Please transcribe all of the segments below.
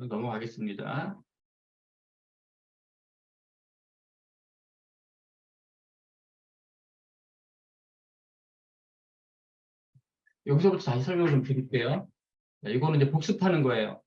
넘어가겠습니다. 여기서부터 다시 설명을 좀 드릴게요. 이거는 이제 복습하는 거예요.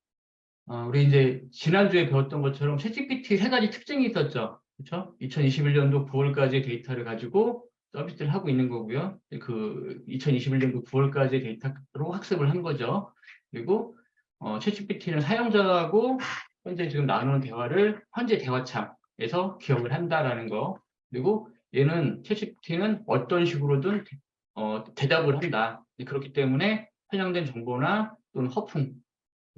우리 이제 지난주에 배웠던 것처럼 챗GPT 세 가지 특징이 있었죠. 그렇죠? 2021년도 9월까지의 데이터를 가지고 서비스를 하고 있는 거고요. 그 2021년도 9월까지의 데이터로 학습을 한 거죠. 그리고 챗GPT는 사용자하고 현재 지금 나누는 대화를 현재 대화창에서 기억을 한다라는 거. 그리고 얘는 챗GPT는 어떤 식으로든 대답을 한다. 그렇기 때문에 편향된 정보나 또는 허풍,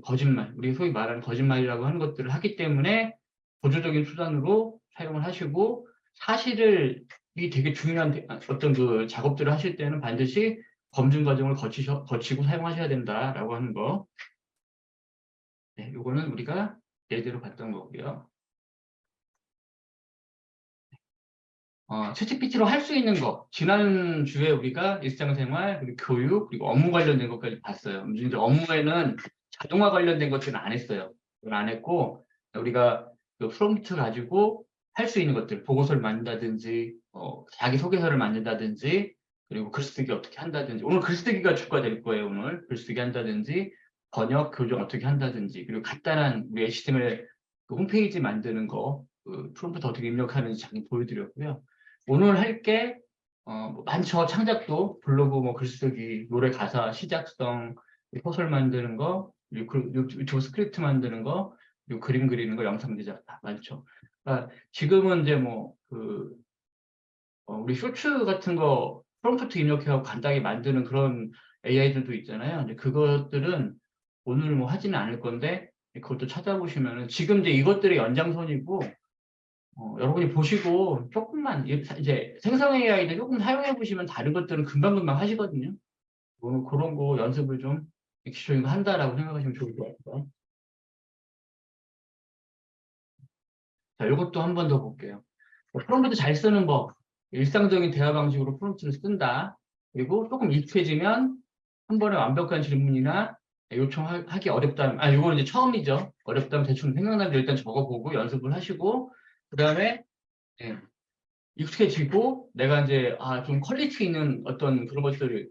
거짓말, 우리 소위 말하는 거짓말이라고 하는 것들을 하기 때문에 보조적인 수단으로 사용을 하시고, 사실을 이 되게 중요한 어떤 그 작업들을 하실 때는 반드시 검증 과정을 거치고 사용하셔야 된다라고 하는 거. 네, 요거는 우리가 예제로 봤던 거고요. 챗GPT로 할 수 있는 거, 지난주에 우리가 일상생활, 그리고 교육, 그리고 업무 관련된 것까지 봤어요. 이제 업무에는 자동화 관련된 것들은 안 했어요. 그건 안 했고, 우리가 그 프롬프트 가지고 할 수 있는 것들, 보고서를 만든다든지, 자기소개서를 만든다든지, 그리고 글쓰기 어떻게 한다든지, 오늘 글쓰기가 주가 될 거예요, 오늘. 글쓰기 한다든지, 번역, 교정 어떻게 한다든지, 그리고 간단한 우리 HTML 그 홈페이지 만드는 거, 그 프롬프트 어떻게 입력하는지 잠깐 보여드렸고요. 오늘 할 게 많죠. 창작도, 블로그, 뭐 글쓰기, 노래 가사, 시작성, 소설 만드는 거, 유튜브 스크립트 만드는 거, 그리고 그림 그리는 거, 영상 제작 다 많죠. 그러니까 지금은 이제 우리 쇼츠 같은 거 프롬프트 입력해서 간단하게 만드는 그런 AI들도 있잖아요. 근데 그것들은 오늘 뭐 하지는 않을 건데 그것도 찾아보시면은 지금 이제 이것들의 연장선이고, 여러분이 보시고 조금만 이제 생성 AI를 조금 사용해 보시면 다른 것들은 금방금방 하시거든요. 오늘 그런 거 연습을 좀 기초적인 거 한다라고 생각하시면 좋을 것 같아요. 자, 이것도 한 번 더 볼게요. 프롬프트 잘 쓰는 법, 일상적인 대화 방식으로 프롬프트를 쓴다. 그리고 조금 익숙해지면 한 번에 완벽한 질문이나 요청하기 어렵다면, 이거는 이제 처음이죠. 어렵다면 대충 생각나는 데 일단 적어보고 연습을 하시고, 그 다음에 익숙해지고 내가 이제 좀 퀄리티 있는 어떤 그런 것들을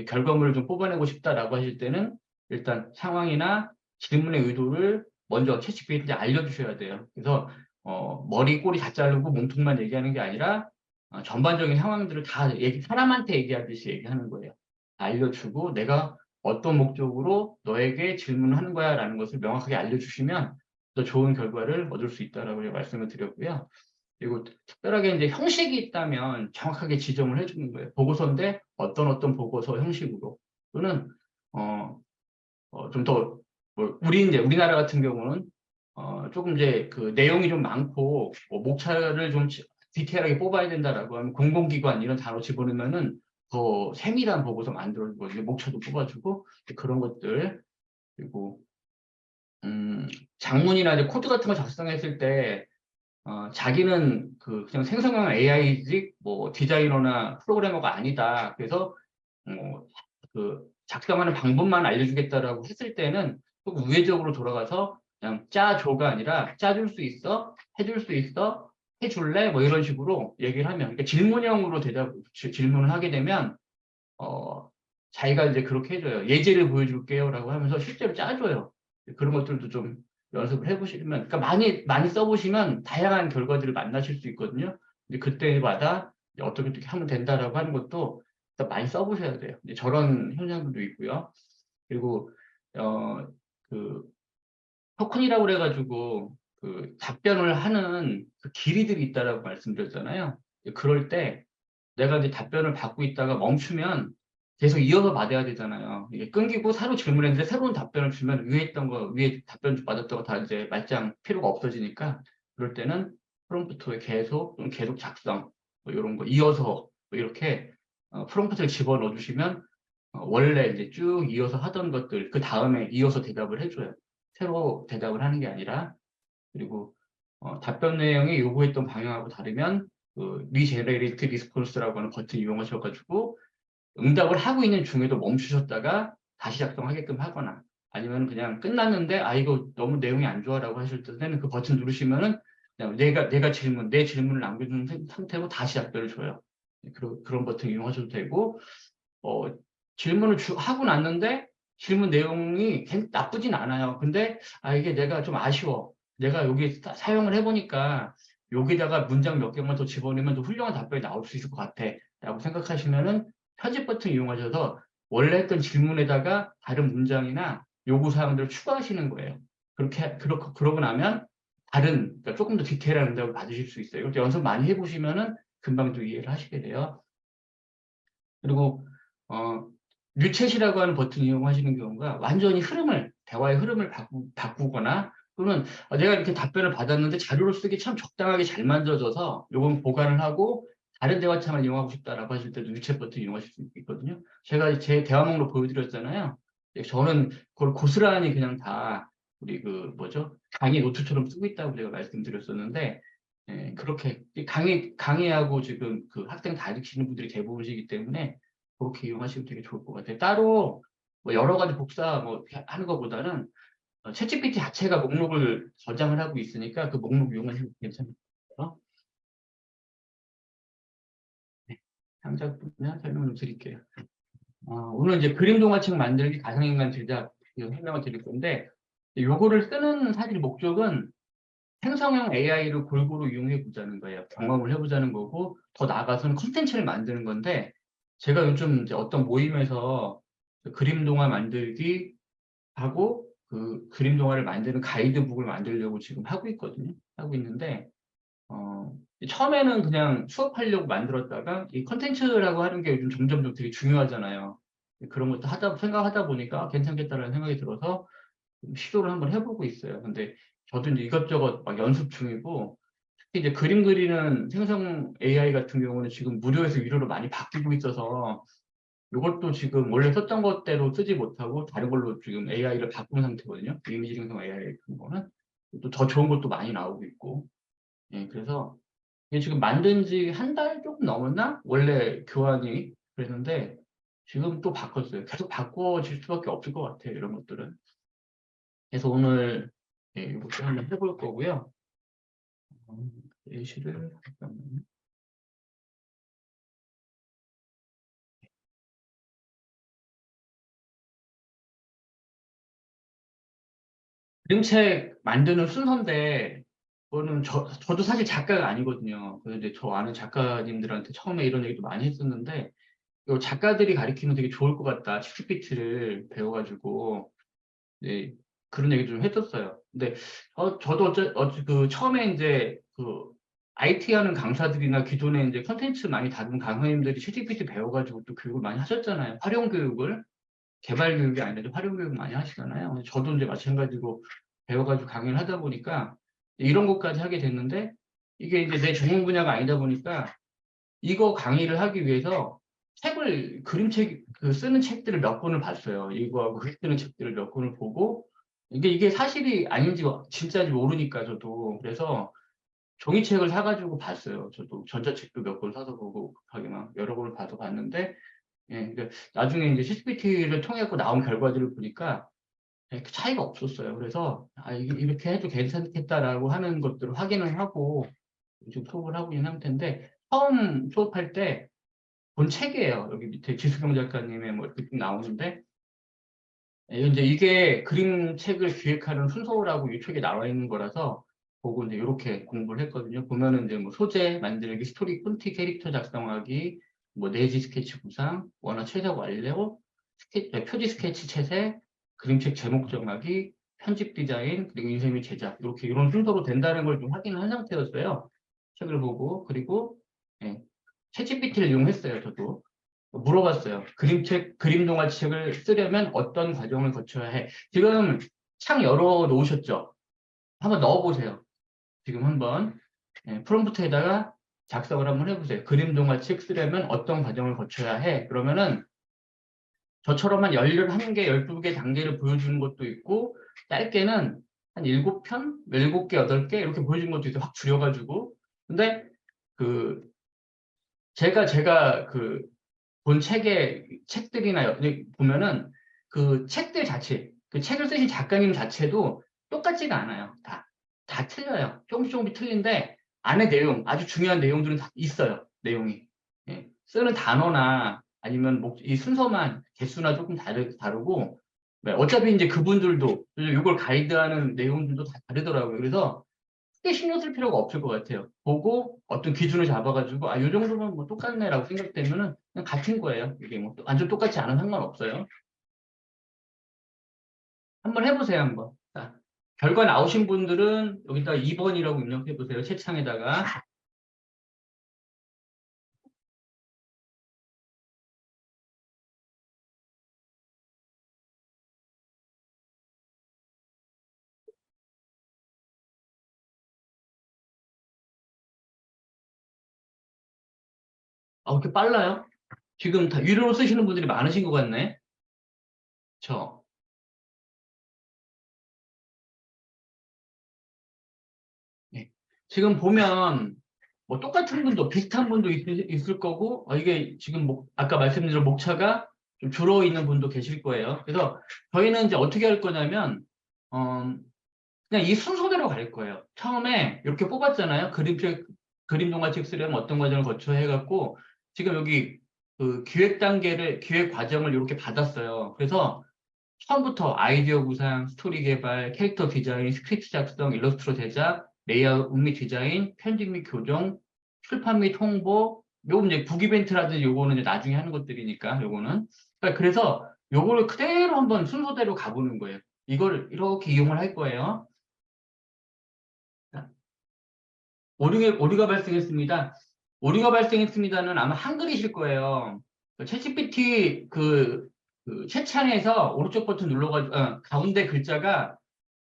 결과물을 좀 뽑아내고 싶다라고 하실 때는 일단 상황이나 질문의 의도를 먼저 챗GPT한테 알려주셔야 돼요. 그래서 머리 꼬리 다 자르고 몸통만 얘기하는 게 아니라 전반적인 상황들을 다 사람한테 얘기하듯이 얘기하는 거예요. 알려주고 내가 어떤 목적으로 너에게 질문을 하는 거야라는 것을 명확하게 알려주시면 더 좋은 결과를 얻을 수 있다라고 말씀을 드렸고요. 그리고 특별하게 이제 형식이 있다면 정확하게 지정을 해주는 거예요. 보고서인데 어떤 보고서 형식으로 또는 좀 더 이제 우리나라 같은 경우는 조금 이제 그 내용이 좀 많고 목차를 좀 디테일하게 뽑아야 된다라고 하면 공공기관 이런 단어 집어넣으면은 더 세밀한 보고서 만들어주고 목차도 뽑아주고 그런 것들. 그리고 장문이나 이제 코드 같은 거 작성했을 때 자기는 그냥 생성형 AI지 뭐 디자이너나 프로그래머가 아니다. 그래서 그 작성하는 방법만 알려주겠다라고 했을 때는 조금 우회적으로 돌아가서 그냥 짜줘가 아니라 짜줄 수 있어, 해줄 수 있어, 해줄래, 뭐 이런 식으로 얘기를 하면, 그러니까 질문형으로 질문을 하게 되면 자기가 이제 그렇게 해줘요. 예제를 보여줄게요라고 하면서 실제로 짜줘요. 그런 것들도 좀 연습을 해보시면, 그러니까 많이 써보시면 다양한 결과들을 만나실 수 있거든요. 근데 그때마다 어떻게 하면 된다라고 하는 것도 많이 써보셔야 돼요. 이제 저런 현상들도 있고요. 그리고 어, 그 토큰이라고 그래가지고 그 답변을 하는 그 길이들이 있다라고 말씀드렸잖아요. 그럴 때 내가 이제 답변을 받고 있다가 멈추면 계속 이어서 받아야 되잖아요. 이게 끊기고 새로 질문했는데 새로운 답변을 주면 위에 답변 받았던 거 다 이제 말짱 필요가 없어지니까 그럴 때는 프롬프트에 계속 작성 뭐 이런 거 이어서 뭐 이렇게 프롬프트를 집어넣어 주시면 원래 이제 쭉 이어서 하던 것들 그 다음에 이어서 대답을 해줘요. 새로 대답을 하는 게 아니라. 그리고 답변 내용이 요구했던 방향하고 다르면 그 리제너레이트 리스폰스라고 하는 버튼 이용하셔가지고 응답을 하고 있는 중에도 멈추셨다가 다시 작성하게끔 하거나 아니면 그냥 끝났는데 아 이거 너무 내용이 안 좋아라고 하실 때는 그 버튼 누르시면은 그냥 내 질문을 남겨주는 상태로 다시 답변을 줘요. 그런 버튼 이용하셔도 되고 어, 질문을 하고 났는데 질문 내용이 나쁘진 않아요. 근데 아 이게 내가 좀 아쉬워. 내가 여기 사용을 해보니까 여기다가 문장 몇 개만 더 집어넣으면 더 훌륭한 답변이 나올 수 있을 것 같아. 라고 생각하시면은 편집 버튼 이용하셔서 원래 했던 질문에다가 다른 문장이나 요구 사항들을 추가하시는 거예요. 그러고 나면 그러니까 조금 더 디테일한 응답을 받으실 수 있어요. 이것도 연습 많이 해보시면은 금방 또 이해를 하시게 돼요. 그리고 어, 뉴챗이라고 하는 버튼 이용하시는 경우가 완전히 대화의 흐름을 바꾸거나 또는 내가 이렇게 답변을 받았는데 자료로 쓰기 참 적당하게 잘 만들어져서 요건 보관을 하고 다른 대화창을 이용하고 싶다라고 하실 때도 뉴챗 버튼 이용하실 수 있거든요. 제가 제 대화 목록 보여드렸잖아요. 저는 그걸 고스란히 그냥 다 우리 그 뭐죠? 강의 노트처럼 쓰고 있다고 제가 말씀드렸었는데 그렇게 강의하고 지금 그 학생 가르치는 분들이 대부분이기 때문에 그렇게 이용하시면 되게 좋을 것 같아요. 따로 뭐 여러 가지 복사 뭐 하는 것보다는 챗GPT 자체가 목록을 저장을 하고 있으니까 그 목록 이용하시면 괜찮을 것 같아요. 네, 창작 분야 설명 좀 드릴게요. 오늘 이제 그림 동화책 만들기 가상인간 제작 이거 설명을 드릴 건데 요거를 쓰는 사실 목적은 생성형 AI를 골고루 이용해 보자는 거예요. 경험을 해보자는 거고 더 나아가서는 콘텐츠를 만드는 건데 제가 요즘 이제 어떤 모임에서 그 그림 동화 만들기 하고 그 그림 동화를 만드는 가이드북을 만들려고 지금 하고 있거든요. 하고 있는데 어, 처음에는 그냥 수업하려고 만들었다가 이 콘텐츠라고 하는 게 요즘 점점 좀 되게 중요하잖아요. 그런 것도 생각하다 보니까 괜찮겠다라는 생각이 들어서 시도를 한번 해보고 있어요. 근데 저도 이제 이것저것 막 연습 중이고, 특히 이제 그림 그리는 생성 AI 같은 경우는 지금 무료에서 유료로 많이 바뀌고 있어서, 이것도 지금 원래 썼던 것대로 쓰지 못하고 다른 걸로 지금 AI를 바꾼 상태거든요. 이미지 생성 AI 같은 거는. 또 더 좋은 것도 많이 나오고 있고. 예, 그래서 이게 지금 만든 지 한 달 조금 넘었나? 원래 교환이 그랬는데, 지금 또 바꿨어요. 계속 바꿔질 수밖에 없을 것 같아요. 이런 것들은. 그래서 오늘 이것도 한번 해볼 거고요. 예시를 잠깐만요. 그림책 만드는 순서인데 그거는 저도 사실 작가가 아니거든요. 그런데 저 아는 작가님들한테 처음에 이런 얘기도 많이 했었는데 이 작가들이 가르치면 되게 좋을 것 같다. 챗GPT를 배워가지고 네, 그런 얘기 좀 했었어요. 근데 저도 그 처음에 이제 그 IT 하는 강사들이나 기존에 이제 컨텐츠 많이 다룬 강사님들이 챗GPT 배워가지고 또 교육을 많이 하셨잖아요. 활용 교육을 개발 교육이 아니라 활용 교육 많이 하시잖아요. 근데 저도 이제 마찬가지로 배워가지고 강의를 하다 보니까 이런 것까지 하게 됐는데 이게 이제 내 전문 분야가 아니다 보니까 이거 강의를 하기 위해서 그림책, 쓰는 책들을 몇 권을 봤어요. 이거하고 글 쓰는 책들을 몇 권을 보고, 이게 사실이 아닌지 진짜인지 모르니까 저도. 그래서 종이책을 사가지고 봤어요. 저도 전자책도 몇 권 사서 보고, 급하게 막 여러 권을 봐서 봤는데, 예, 그러니까 나중에 이제 CPT를 통해서 나온 결과들을 보니까 그 차이가 없었어요. 그래서, 이렇게 해도 괜찮겠다라고 하는 것들을 확인을 하고, 지금 수업을 하고 있는 상태인데, 처음 수업할 때, 본 책이에요. 여기 밑에 지수경 작가님의 뭐 이렇게 쭉 나오는데, 이제 이게 그림책을 기획하는 순서라고 이 책에 나와 있는 거라서 보고 이제 이렇게 공부를 했거든요. 보면은 이제 뭐 소재 만들기, 스토리 콘티 캐릭터 작성하기, 뭐 내지 스케치 구상, 원화 채색 완료, 표지 스케치 채색, 그림책 제목 정하기, 편집 디자인, 그리고 인쇄 및 제작 이렇게 이런 순서로 된다는 걸 좀 확인을 한 상태였어요. 책을 보고 그리고 예, 챗GPT를 이용했어요. 저도. 물어봤어요. 그림 동화책을 쓰려면 어떤 과정을 거쳐야 해? 지금 창 열어 놓으셨죠? 한번 넣어보세요. 지금 한번 프롬프트에다가 작성을 한번 해보세요. 그림 동화책 쓰려면 어떤 과정을 거쳐야 해? 그러면은 저처럼 한 11개, 12개 단계를 보여주는 것도 있고 짧게는 한 7편? 7개, 8개 이렇게 보여주는 것도 있어요. 확 줄여가지고. 근데 그 제가 본 책들이나 보면은 그 책들 자체 그 책을 쓰신 작가님 자체도 똑같지가 않아요. 다 틀려요. 조금씩 틀린데 안에 내용, 아주 중요한 내용들은 다 있어요. 내용이. 예. 쓰는 단어나 아니면 이 순서만 개수나 조금 다르고 네, 어차피 이제 그분들도 이걸 가이드하는 내용들도 다 다르더라고요. 그래서 크게 신경 쓸 필요가 없을 것 같아요. 보고 어떤 기준을 잡아가지고 요 정도면 뭐 똑같네라고 생각되면은 그냥 같은 거예요. 이게 뭐 완전 똑같지 않은 상관없어요. 한번 해보세요, 한번. 자, 결과 나오신 분들은 여기다 2번이라고 입력해 보세요. 채창에다가. 이렇게 빨라요? 지금 다 유료로 쓰시는 분들이 많으신 것 같네. 저. 네. 지금 보면 뭐 똑같은 분도 비슷한 분도 있을 거고 이게 지금 아까 말씀드린 목차가 좀 줄어 있는 분도 계실 거예요. 그래서 저희는 이제 어떻게 할 거냐면 어, 그냥 이 순서대로 갈 거예요. 처음에 이렇게 뽑았잖아요. 그림 동화책 쓰려면 어떤 과정을 거쳐 해갖고 지금 여기 그 기획 과정을 이렇게 받았어요. 그래서 처음부터 아이디어 구상, 스토리 개발, 캐릭터 디자인, 스크립트 작성, 일러스트로 제작, 레이아웃 및 디자인, 편집 및 교정, 출판 및 홍보, 요거 이제 북 이벤트라든지 요거는 이제 나중에 하는 것들이니까 요거는. 그래서 요거를 그대로 한번 순서대로 가보는 거예요. 이걸 이렇게 이용을 할 거예요. 오류가 발생했습니다. 오류가 발생했습니다는 아마 한글이실 거예요. 챗GPT 그 채창에서 오른쪽 버튼 눌러가지고 가운데 글자가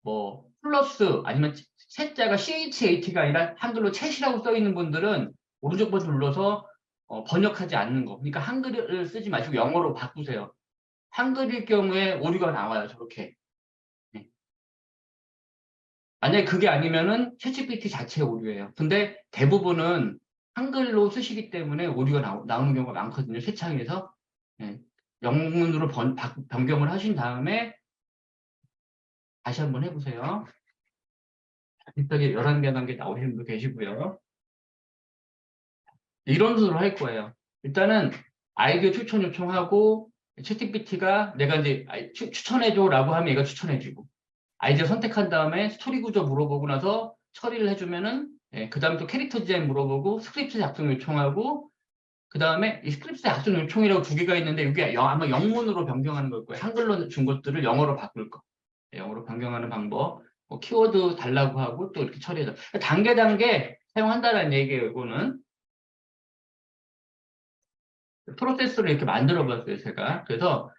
뭐 플러스 아니면 채자가 CHAT가 아니라 한글로 챗이라고 써 있는 분들은 오른쪽 버튼 눌러서 번역하지 않는 거. 그러니까 한글을 쓰지 마시고 영어로 바꾸세요. 한글일 경우에 오류가 나와요. 저렇게. 네. 만약에 그게 아니면은 챗GPT 자체 오류예요. 근데 대부분은 한글로 쓰시기 때문에 오류가 나오는 경우가 많거든요. 세창에서. 네. 영문으로 변경을 하신 다음에 다시 한번 해보세요. 비슷하게 11개 단계 나오시는 분도 계시고요. 이런 식으로 할 거예요. 일단은 아이디어 추천 요청하고 챗GPT가 내가 이제 추천해줘라고 하면 얘가 추천해주고 아이디어 선택한 다음에 스토리 구조 물어보고 나서 처리를 해주면은 그 다음에 또 캐릭터 디자인 물어보고 스크립트 작성 요청하고 그 다음에 이 스크립트 작성 요청이라고 두 개가 있는데 이게 아마 영문으로 변경하는 걸 거예요. 한글로 준 것들을 영어로 바꿀 거. 영어로 변경하는 방법. 뭐 키워드 달라고 하고 또 이렇게 처리해서 단계 사용한다는 얘기예요. 이거는 프로세스를 이렇게 만들어 봤어요. 제가. 그래서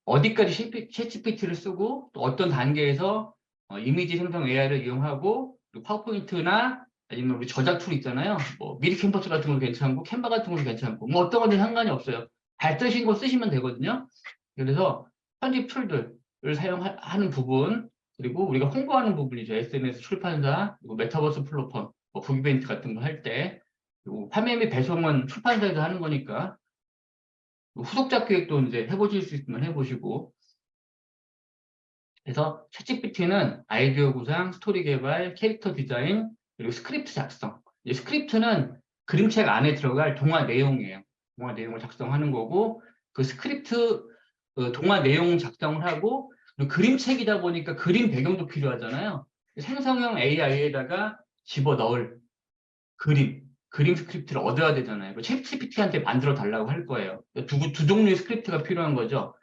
어디까지 챗GPT를 쓰고 또 어떤 단계에서 이미지 생성 AI를 이용하고 파워포인트나 아니면 우리 저작 툴 있잖아요. 뭐 미리 캠퍼스 같은 거 괜찮고 캔바 같은 것도 괜찮고 뭐 어떤 건지 상관이 없어요. 잘 쓰신 거 쓰시면 되거든요. 그래서 편집 툴들을 사용하는 부분 그리고 우리가 홍보하는 부분이죠. SNS 출판사 그리고 메타버스 플랫폼 뭐 북이벤트 같은 거 할 때 그리고 판매 및 배송은 출판사에서 하는 거니까 후속작 기획도 이제 해보실 수 있으면 해보시고 그래서 챗GPT는 아이디어 구상, 스토리 개발, 캐릭터 디자인 그리고 스크립트 작성 이 스크립트는 그림책 안에 들어갈 동화 내용이에요. 동화 내용을 작성하는 거고 그 스크립트 동화 내용 작성을 하고 그림책이다 보니까 그림 배경도 필요하잖아요. 생성형 AI에다가 집어넣을 그림 스크립트를 얻어야 되잖아요. 챗GPT한테 만들어 달라고 할 거예요. 두 종류의 스크립트가 필요한 거죠.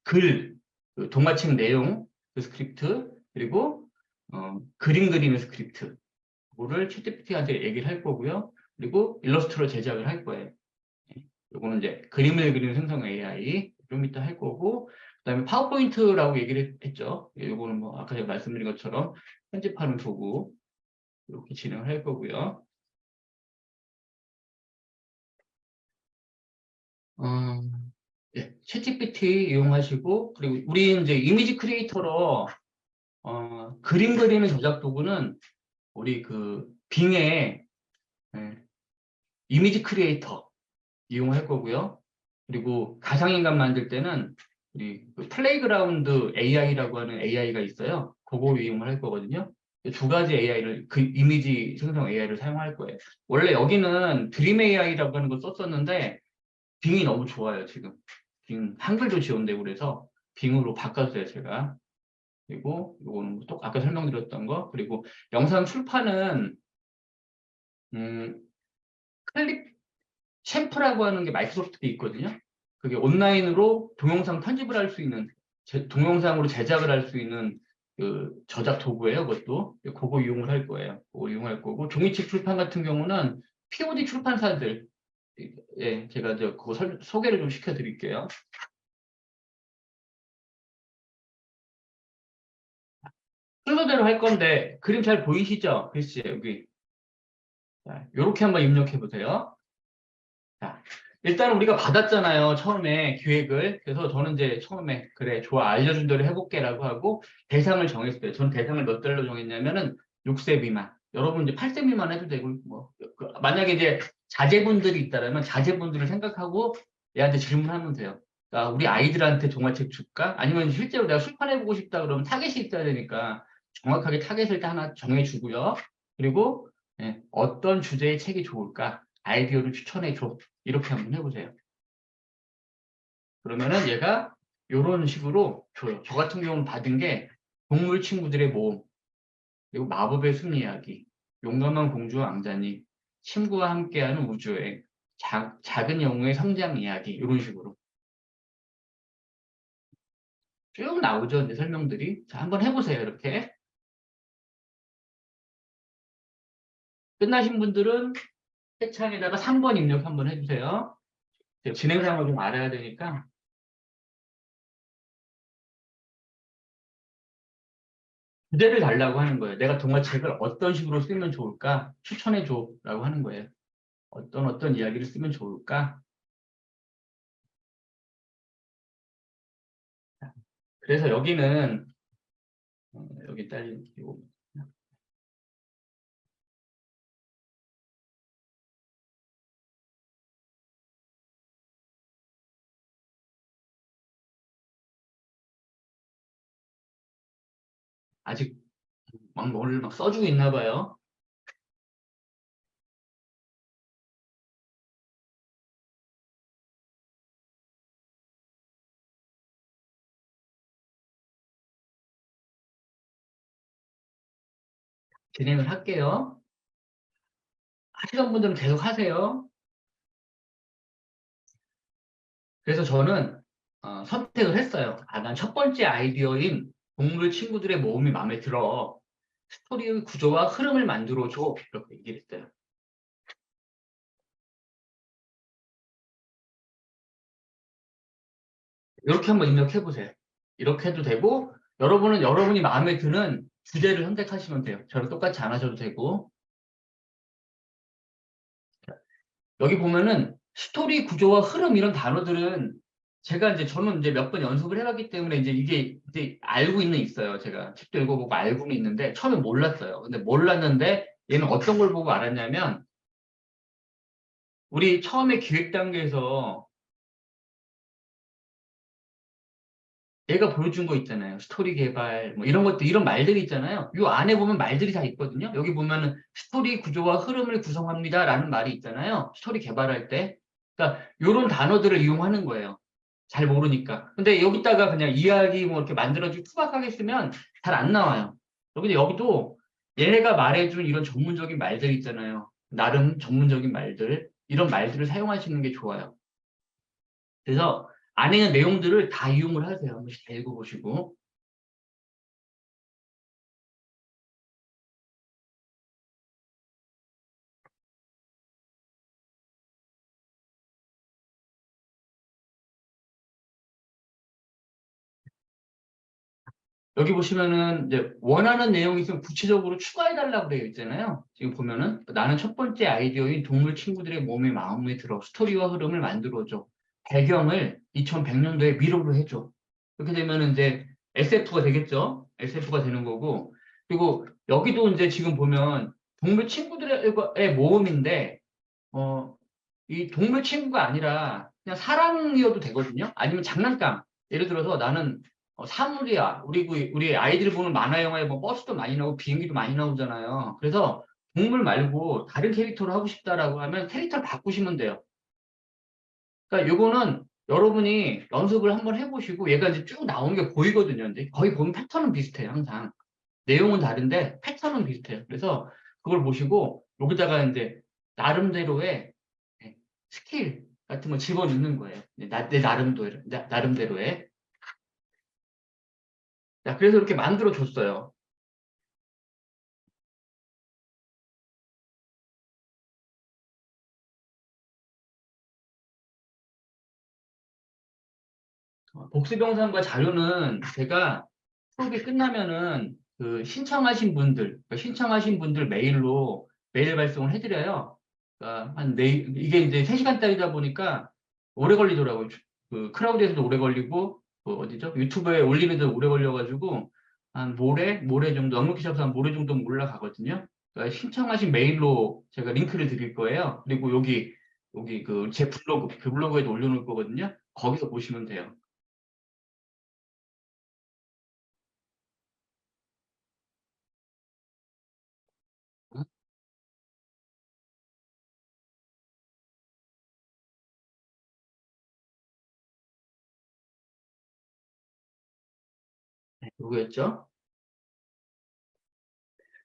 그 동화책 내용, 그 스크립트, 그리고 그림 그리는 스크립트. 그거를 챗GPT한테 얘기를 할 거고요. 그리고 일러스트로 제작을 할 거예요. 요거는 이제 그림을 그리는 생성 AI 좀 이따 할 거고, 그다음에 파워포인트라고 얘기를 했죠. 요거는 뭐 아까 제가 말씀드린 것처럼 편집하는 도구 이렇게 진행을 할 거고요. 어, 예, 챗GPT 이용하시고 그리고 우리 이제 이미지 크리에이터로 그림 그리는 제작 도구는 우리 그 빙의 예, 이미지 크리에이터 이용할 거고요. 그리고 가상인간 만들 때는 우리 그 플레이그라운드 AI라고 하는 AI가 있어요. 그거 이용을 할 거거든요. 두 가지 AI를, 그 이미지 생성 AI를 사용할 거예요. 원래 여기는 드림 AI라고 하는 거 썼었는데 빙이 너무 좋아요, 지금. 빙 한글도 지원되고 그래서 빙으로 바꿨어요, 제가. 그리고 이거는 또 아까 설명드렸던 거. 그리고 영상 출판은 음, 클립 챔프라고 하는 게 마이크로소프트에 있거든요. 그게 온라인으로 동영상 편집을 할 수 있는, 동영상으로 제작을 할 수 있는 그 저작 도구예요. 그것도 그거 이용을 할 거예요. 그거 이용할 거고, 종이책 출판 같은 경우는 POD 출판사들, 예, 제가 그거 소개를 좀 시켜드릴게요. 순서대로 할 건데 그림 잘 보이시죠? 글씨 여기. 자, 이렇게 한번 입력해 보세요. 자, 일단 우리가 받았잖아요. 처음에 기획을. 그래서 저는 이제 처음에 그래 좋아 알려준 대로 해볼게라고 하고 대상을 정했어요. 저는 대상을 몇 달로 정했냐면은 6세 미만. 여러분 이제 8세 미만 해도 되고 뭐 만약에 이제 자제분들이 있다라면 자제분들을 생각하고 얘한테 질문하면 돼요. 그러니까 우리 아이들한테 동화책 줄까? 아니면 실제로 내가 출판해보고 싶다 그러면 타겟이 있어야 되니까 정확하게 타겟을 하나 정해주고요. 그리고 예, 어떤 주제의 책이 좋을까? 아이디어를 추천해줘. 이렇게 한번 해보세요. 그러면은 얘가 이런 식으로 줘요. 저 같은 경우는 받은 게 동물 친구들의 모험, 그리고 마법의 승리 이야기, 용감한 공주와 왕자님, 친구와 함께하는 우주여행, 작은 영웅의 성장 이야기 이런 식으로 쭉 나오죠. 이제 설명들이. 자, 한번 해보세요. 이렇게. 끝나신 분들은 채창에다가 3번 입력 한번 해주세요. 진행 상황을 좀 알아야 되니까. 주제를 달라고 하는 거예요. 내가 동화책을 어떤 식으로 쓰면 좋을까? 추천해줘라고 하는 거예요. 어떤 이야기를 쓰면 좋을까? 그래서 여기는 여기 딸린 이거 아직 막 뭘 막 써주고 있나 봐요. 진행을 할게요. 하시던 분들은 계속 하세요. 그래서 저는 선택을 했어요. 아, 난 첫 번째 아이디어인 동물 친구들의 모험이 마음에 들어. 스토리의 구조와 흐름을 만들어줘. 이렇게 얘기를 했어요. 이렇게 한번 입력해 보세요. 이렇게 해도 되고, 여러분은 여러분이 마음에 드는 주제를 선택하시면 돼요. 저랑 똑같이 안 하셔도 되고. 여기 보면은 스토리 구조와 흐름 이런 단어들은 제가 이제 저는 이제 몇 번 연습을 해봤기 때문에 이제 이게 이제 알고는 있어요. 제가 책도 읽어보고 알고는 있는데 처음에 몰랐어요. 근데 몰랐는데 얘는 어떤 걸 보고 알았냐면 우리 처음에 기획 단계에서 얘가 보여준 거 있잖아요. 스토리 개발, 뭐 이런 것들, 이런 말들이 있잖아요. 이 안에 보면 말들이 다 있거든요. 여기 보면은 스토리 구조와 흐름을 구성합니다라는 말이 있잖아요. 스토리 개발할 때. 그러니까 이런 단어들을 이용하는 거예요. 잘 모르니까. 근데 여기다가 그냥 이야기 뭐 이렇게 만들어주고 투박하게 쓰면 잘 안 나와요. 근데 여기도 얘네가 말해준 이런 전문적인 말들 있잖아요. 나름 전문적인 말들, 이런 말들을 사용하시는 게 좋아요. 그래서 안에 있는 내용들을 다 이용을 하세요. 한 번씩 다 읽어보시고. 여기 보시면은 이제 원하는 내용이 있으면 구체적으로 추가해달라고 되어 있잖아요. 지금 보면은 나는 첫 번째 아이디어인 동물 친구들의 몸에 마음에 들어 스토리와 흐름을 만들어줘. 배경을 2100년도에 미로로 해줘. 그렇게 되면은 이제 SF가 되겠죠. SF가 되는 거고. 그리고 여기도 이제 지금 보면 동물 친구들의 모험인데 이 동물 친구가 아니라 그냥 사람이어도 되거든요. 아니면 장난감. 예를 들어서 나는 사물이야. 우리 아이들 보는 만화 영화에 뭐 버스도 많이 나오고 비행기도 많이 나오잖아요. 그래서 동물 말고 다른 캐릭터로 하고 싶다라고 하면 캐릭터를 바꾸시면 돼요. 그러니까 요거는 여러분이 연습을 한번 해보시고 얘가 이제 쭉 나오는 게 보이거든요. 근데 거의 보면 패턴은 비슷해요. 항상. 내용은 다른데 패턴은 비슷해요. 그래서 그걸 보시고 여기다가 이제 나름대로의 스킬 같은 거 집어넣는 거예요. 내 나름대로의. 자, 그래서 이렇게 만들어 줬어요. 복습 영상과 자료는 제가 수업이 끝나면은 그 신청하신 분들 메일로 메일 발송을 해드려요. 그러니까 이게 이제 3시간짜리다 보니까 오래 걸리더라고요. 그 크라우드에서도 오래 걸리고 그 어디죠? 유튜브에 올리는 데도 오래 걸려가지고 한 모레 정도 넉넉히 잡아서 한 모레 정도 올라가거든요. 그러니까 신청하신 메일로 제가 링크를 드릴 거예요. 그리고 여기 그 제 블로그 그 블로그에도 올려놓을 거거든요. 거기서 보시면 돼요. 누구였죠?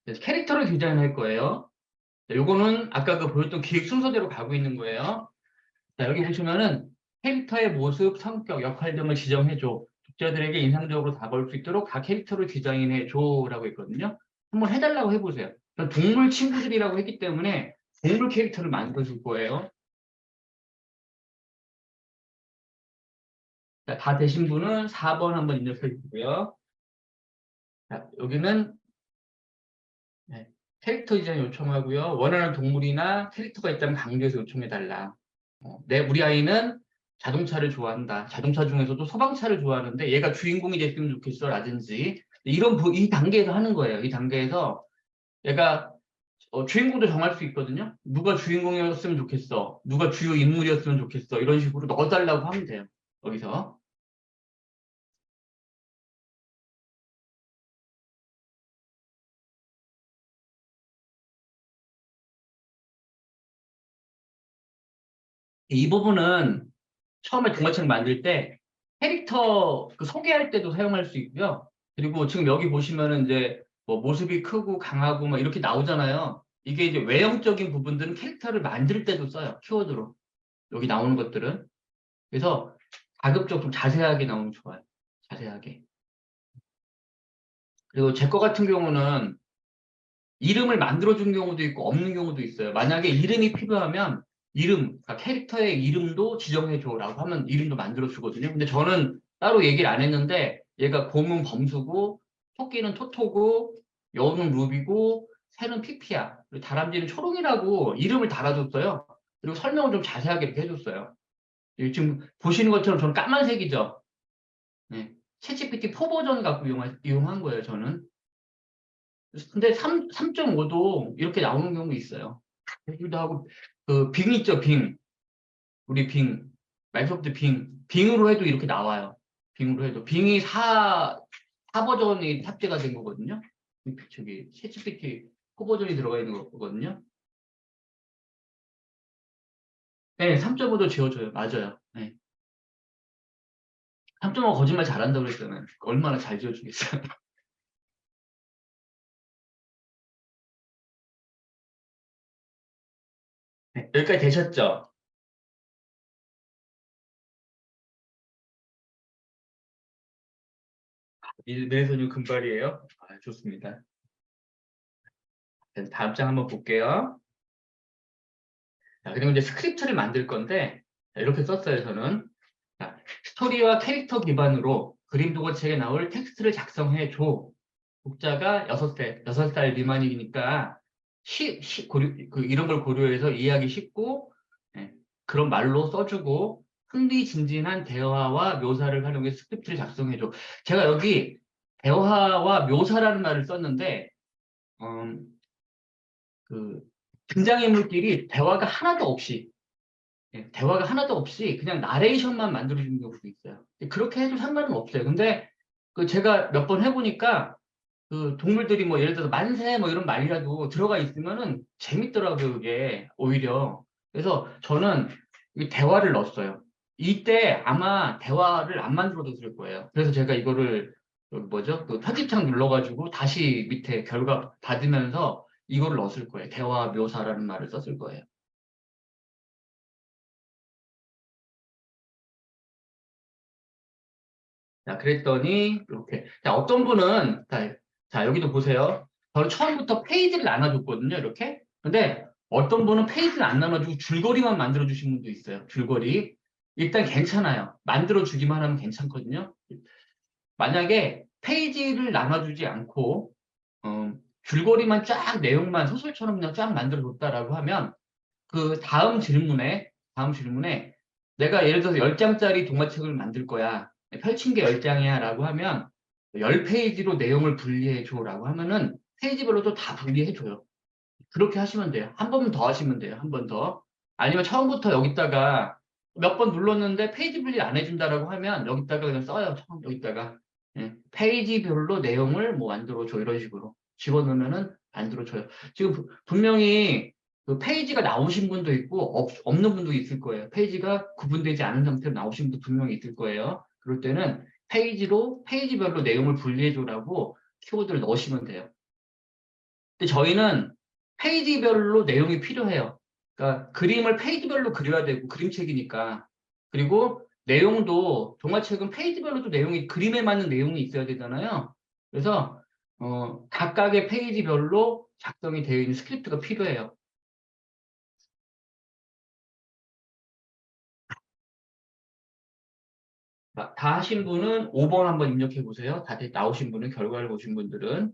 그래서 캐릭터를 디자인할 거예요. 자, 요거는 아까 그 보였던 기획 순서대로 가고 있는 거예요. 자, 여기 보시면은 캐릭터의 모습, 성격, 역할 등을 지정해줘. 독자들에게 인상적으로 다가올 수 있도록 각 캐릭터를 디자인해줘라고 있거든요. 한번 해달라고 해보세요. 전 동물 친구들이라고 했기 때문에 동물 캐릭터를 만들어줄 거예요. 자, 다 되신 분은 4번 한번 입력해 주고요. 자, 여기는 네, 캐릭터 디자인 요청하고요. 원하는 동물이나 캐릭터가 있다면 강조해서 요청해달라. 우리 아이는 자동차를 좋아한다. 자동차 중에서도 소방차를 좋아하는데 얘가 주인공이 됐으면 좋겠어. 라든지 이 단계에서 하는 거예요. 이 단계에서 얘가 주인공도 정할 수 있거든요. 누가 주인공이었으면 좋겠어. 누가 주요 인물이었으면 좋겠어. 이런 식으로 넣어달라고 하면 돼요. 여기서. 이 부분은 처음에 동화책 만들 때 캐릭터 그 소개할 때도 사용할 수 있고요. 그리고 지금 여기 보시면은 이제 뭐 모습이 크고 강하고 막 이렇게 나오잖아요. 이게 이제 외형적인 부분들은 캐릭터를 만들 때도 써요. 키워드로. 여기 나오는 것들은. 그래서 가급적 좀 자세하게 나오면 좋아요. 자세하게. 그리고 제 거 같은 경우는 이름을 만들어준 경우도 있고 없는 경우도 있어요. 만약에 이름이 필요하면 그러니까 캐릭터의 이름도 지정해줘라고 하면 이름도 만들어주거든요. 근데 저는 따로 얘기를 안 했는데 얘가 곰은 범수고 토끼는 토토고 여우는 루비고 새는 피피야. 그리고 다람쥐는 초롱이라고 이름을 달아줬어요. 그리고 설명을 좀 자세하게 이렇게 해줬어요. 지금 보시는 것처럼 저는 까만색이죠. 네. 챗GPT 4 버전 갖고 이용한 거예요, 저는. 근데 3.5도 이렇게 나오는 경우 있어요. 그기도 하고, 그, 빙 있죠, 빙. 우리 빙. 마이크로소프트 빙. 빙으로 해도 이렇게 나와요. 빙으로 해도. 빙이 4 버전이 탑재가 된 거거든요. 저기, 챗GPT 4 버전이 들어가 있는 거거든요. 네, 3.5도 지워줘요. 맞아요. 네. 3.5 거짓말 잘한다고 그랬잖아요. 얼마나 잘 지워주겠어요. 네, 여기까지 되셨죠? 일베소녀 금발이에요? 아, 좋습니다. 다음 장 한번 볼게요. 자, 그리고 이제 스크립트를 만들 건데, 자, 이렇게 썼어요, 저는. 자, 스토리와 캐릭터 기반으로 그림 도구책에 나올 텍스트를 작성해 줘. 독자가 6살 미만이니까 이런 걸 고려해서 이해하기 쉽고, 예, 그런 말로 써주고, 흥미진진한 대화와 묘사를 활용해 스크립트를 작성해 줘. 제가 여기 대화와 묘사라는 말을 썼는데, 음, 그 등장인물끼리 대화가 하나도 없이 대화가 하나도 없이 그냥 나레이션만 만들어주는 경우도 있어요. 그렇게 해도 상관은 없어요. 근데 그 제가 몇 번 해보니까 그 동물들이 뭐 예를 들어서 만세 뭐 이런 말이라도 들어가 있으면은 재밌더라고요, 그게 오히려. 그래서 저는 이 대화를 넣었어요. 이때 아마 대화를 안 만들어줬을 거예요. 그래서 제가 이거를 여기 뭐죠? 그 편집창 눌러가지고 다시 밑에 결과 받으면서 이거를 넣었을 거예요. 대화 묘사라는 말을 썼을 거예요. 자, 그랬더니 이렇게. 자, 어떤 분은 자, 여기도 보세요. 저는 처음부터 페이지를 나눠줬거든요, 이렇게. 근데 어떤 분은 페이지를 안 나눠주고 줄거리만 만들어주신 분도 있어요. 줄거리. 일단 괜찮아요. 만들어주기만 하면 괜찮거든요. 만약에 페이지를 나눠주지 않고 줄거리만 쫙 내용만 소설처럼 그냥 쫙 만들어줬다라고 하면 그 다음 질문에 내가 예를 들어서 10장짜리 동화책을 만들 거야. 펼친 게 10장이야 라고 하면 10페이지로 내용을 분리해 줘라고 하면은 페이지별로 또 다 분리해 줘요. 그렇게 하시면 돼요. 한 번 더 하시면 돼요. 한 번 더. 아니면 처음부터 여기다가 몇 번 눌렀는데 페이지 분리 안 해준다라고 하면 여기다가 그냥 써요. 처음 여기다가. 페이지별로 내용을 뭐 만들어줘 이런 식으로 집어넣으면은 만들어줘요. 지금 분명히 그 페이지가 나오신 분도 있고 없는 분도 있을 거예요. 페이지가 구분되지 않은 상태로 나오신 분도 분명히 있을 거예요. 그럴 때는 페이지별로 내용을 분리해줘라고 키워드를 넣으시면 돼요. 근데 저희는 페이지별로 내용이 필요해요. 그러니까 그림을 페이지별로 그려야 되고 그림책이니까. 그리고 내용도 동화책은 페이지별로도 내용이 그림에 맞는 내용이 있어야 되잖아요. 그래서 각각의 페이지별로 작성이 되어 있는 스크립트가 필요해요. 다 하신 분은 5번 한번 입력해 보세요. 다들 나오신 분은 결과를 보신 분들은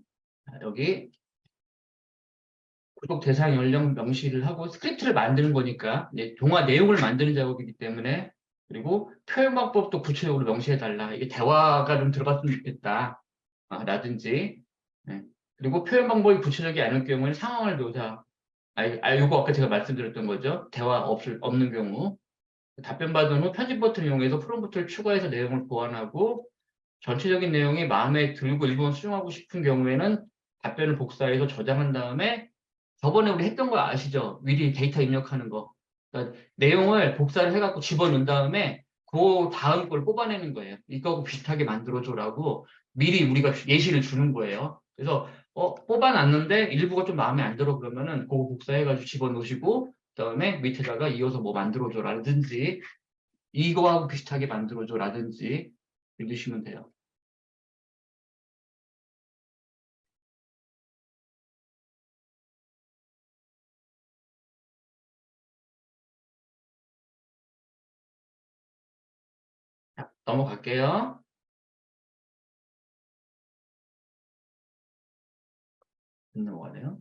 여기 구독 대상 연령 명시를 하고 스크립트를 만드는 거니까 이제 동화 내용을 만드는 작업이기 때문에 그리고 표현 방법도 구체적으로 명시해 달라. 이게 대화가 좀 들어갔으면 좋겠다. 라든지 네. 그리고 표현 방법이 구체적이 않을 경우에는 상황을 묘사. 요거 아까 제가 말씀드렸던 거죠. 대화 없는 경우 답변 받은 후 편집 버튼을 이용해서 프롬프트를 추가해서 내용을 보완하고 전체적인 내용이 마음에 들고 일부분 수정하고 싶은 경우에는 답변을 복사해서 저장한 다음에 저번에 우리 했던 거 아시죠? 미리 데이터 입력하는 거. 그러니까 내용을 복사를 해갖고 집어넣은 다음에 그 다음 걸 뽑아내는 거예요. 이거하고 비슷하게 만들어줘라고 미리 우리가 예시를 주는 거예요. 그래서 뽑아놨는데 일부가 좀 마음에 안 들어 그러면은 그거 복사해가지고 집어넣으시고 그다음에 밑에다가 이어서 뭐 만들어줘라든지 이거하고 비슷하게 만들어줘라든지 해주시면 돼요. 자, 넘어갈게요. 넘어가네요.